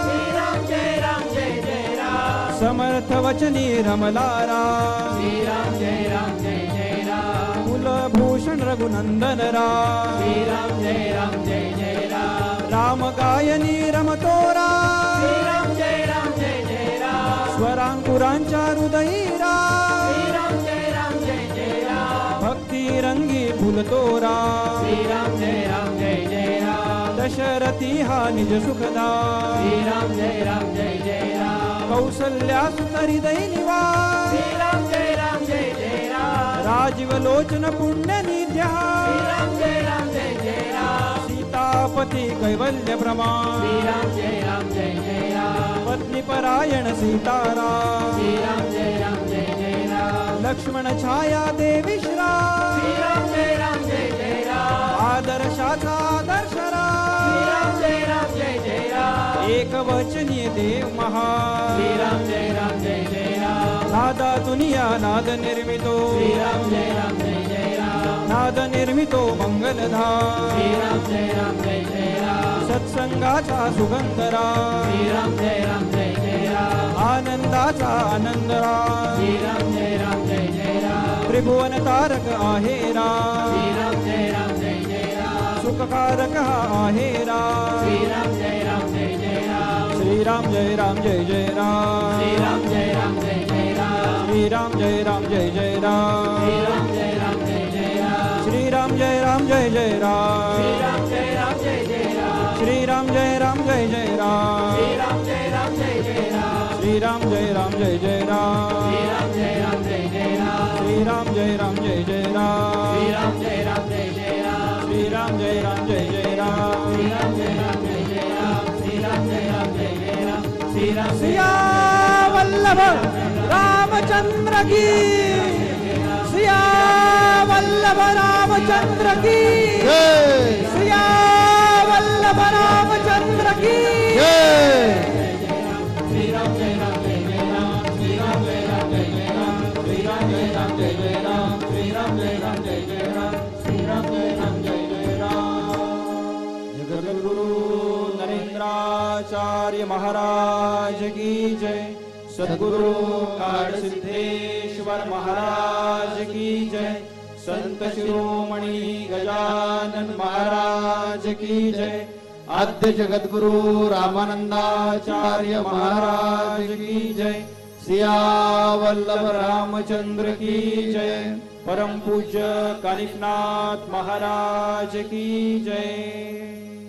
S3: श्रीराम जय राम
S2: समर्थ वचनी रमलारा
S3: श्रीराम जय राम
S2: कुलभूषण रघुनंदन
S3: श्रीराम जय राम
S2: राम गायनी रमतोरा
S3: श्रीराम जय राम
S2: स्वरांकुरांच्या हृदयीरा
S3: श्रीराम जय राम
S2: भक्ती रंगी फुलतोरा
S3: श्रीराम जय राम
S2: दशरथी हा निज सुखदा
S3: श्रीराम जय राम
S2: कौसल्या सुत हृदय निवास
S3: श्रीराम जय राम
S2: राजीव लोचन पुण्य निध्या
S3: श्रीराम जय राम
S2: सीतापती कैवल्य प्रमाण
S3: श्रीराम जय राम
S2: पत्नी परायण सीतारा
S3: श्रीराम जय राम
S2: लक्ष्मण छाया देवी श्रा
S3: श्रीराम जय राम
S2: आदर्शाचा आदर्शरा
S3: श्रीराम जय राम
S2: एक वचनीय देव महा
S3: श्रीराम जय राम
S2: नादा दुनिया नाद निर्मितो
S3: श्रीराम जय राम
S2: नाद निर्मितो मंगलधा
S3: श्रीराम जय राम
S2: सत्संगाचा सुगंधरा
S3: श्रीराम जय राम
S2: आनंदाचा आनंदरा
S3: श्रीराम जय राम
S2: त्रिभुवन तारक आहेरा
S3: श्रीराम जय राम
S2: सुखकारक आहेरा
S3: श्रीराम जय राम
S2: श्रीराम जय राम जय जय राम
S3: श्रीराम जय राम जय राम
S2: श्रीराम जय राम जय जय राम
S3: श्रीराम जय राम जय राम
S2: श्रीराम जय राम जय जय राम
S3: श्रीराम जय राम जय राम
S2: श्रीराम जय राम जय जय राम
S3: श्रीराम जय राम जय राम
S2: श्रीराम जय राम जय जय राम
S3: श्रीराम जय राम जय राम
S2: श्रीराम जय राम जय जय राम
S3: श्रीराम जय राम जय राम
S2: श्रीराम जय राम जय जय राम
S3: श्रीराम जय राम जय राम श्रीराम जय राम जय राम श्रीराम
S2: सिया वल्लभ रामचंद्र की सिया वल्लभ रामचंद्र की
S4: जय
S2: सिया वल्लभ रामचंद्र की
S3: श्रीराम जय राम जय राम श्रीराम जय राम जय राम श्रीराम जय राम जय राम श्रीराम जय राम जय राम श्रीराम जय राम जय राम
S2: जगद्गुरु नरेंद्राचार्य महाराज की जय सद्गुरु काळ सिद्धेश्वर महाराज की जय संत शिरोमणी गजानन महाराज की जय
S1: आद्य जगद्गुरु रामानंदाचार्य महाराज की जय। सियावल्लभ रामचंद्र की जय।
S2: परम पूज्य कानिफनाथ महाराज की जय।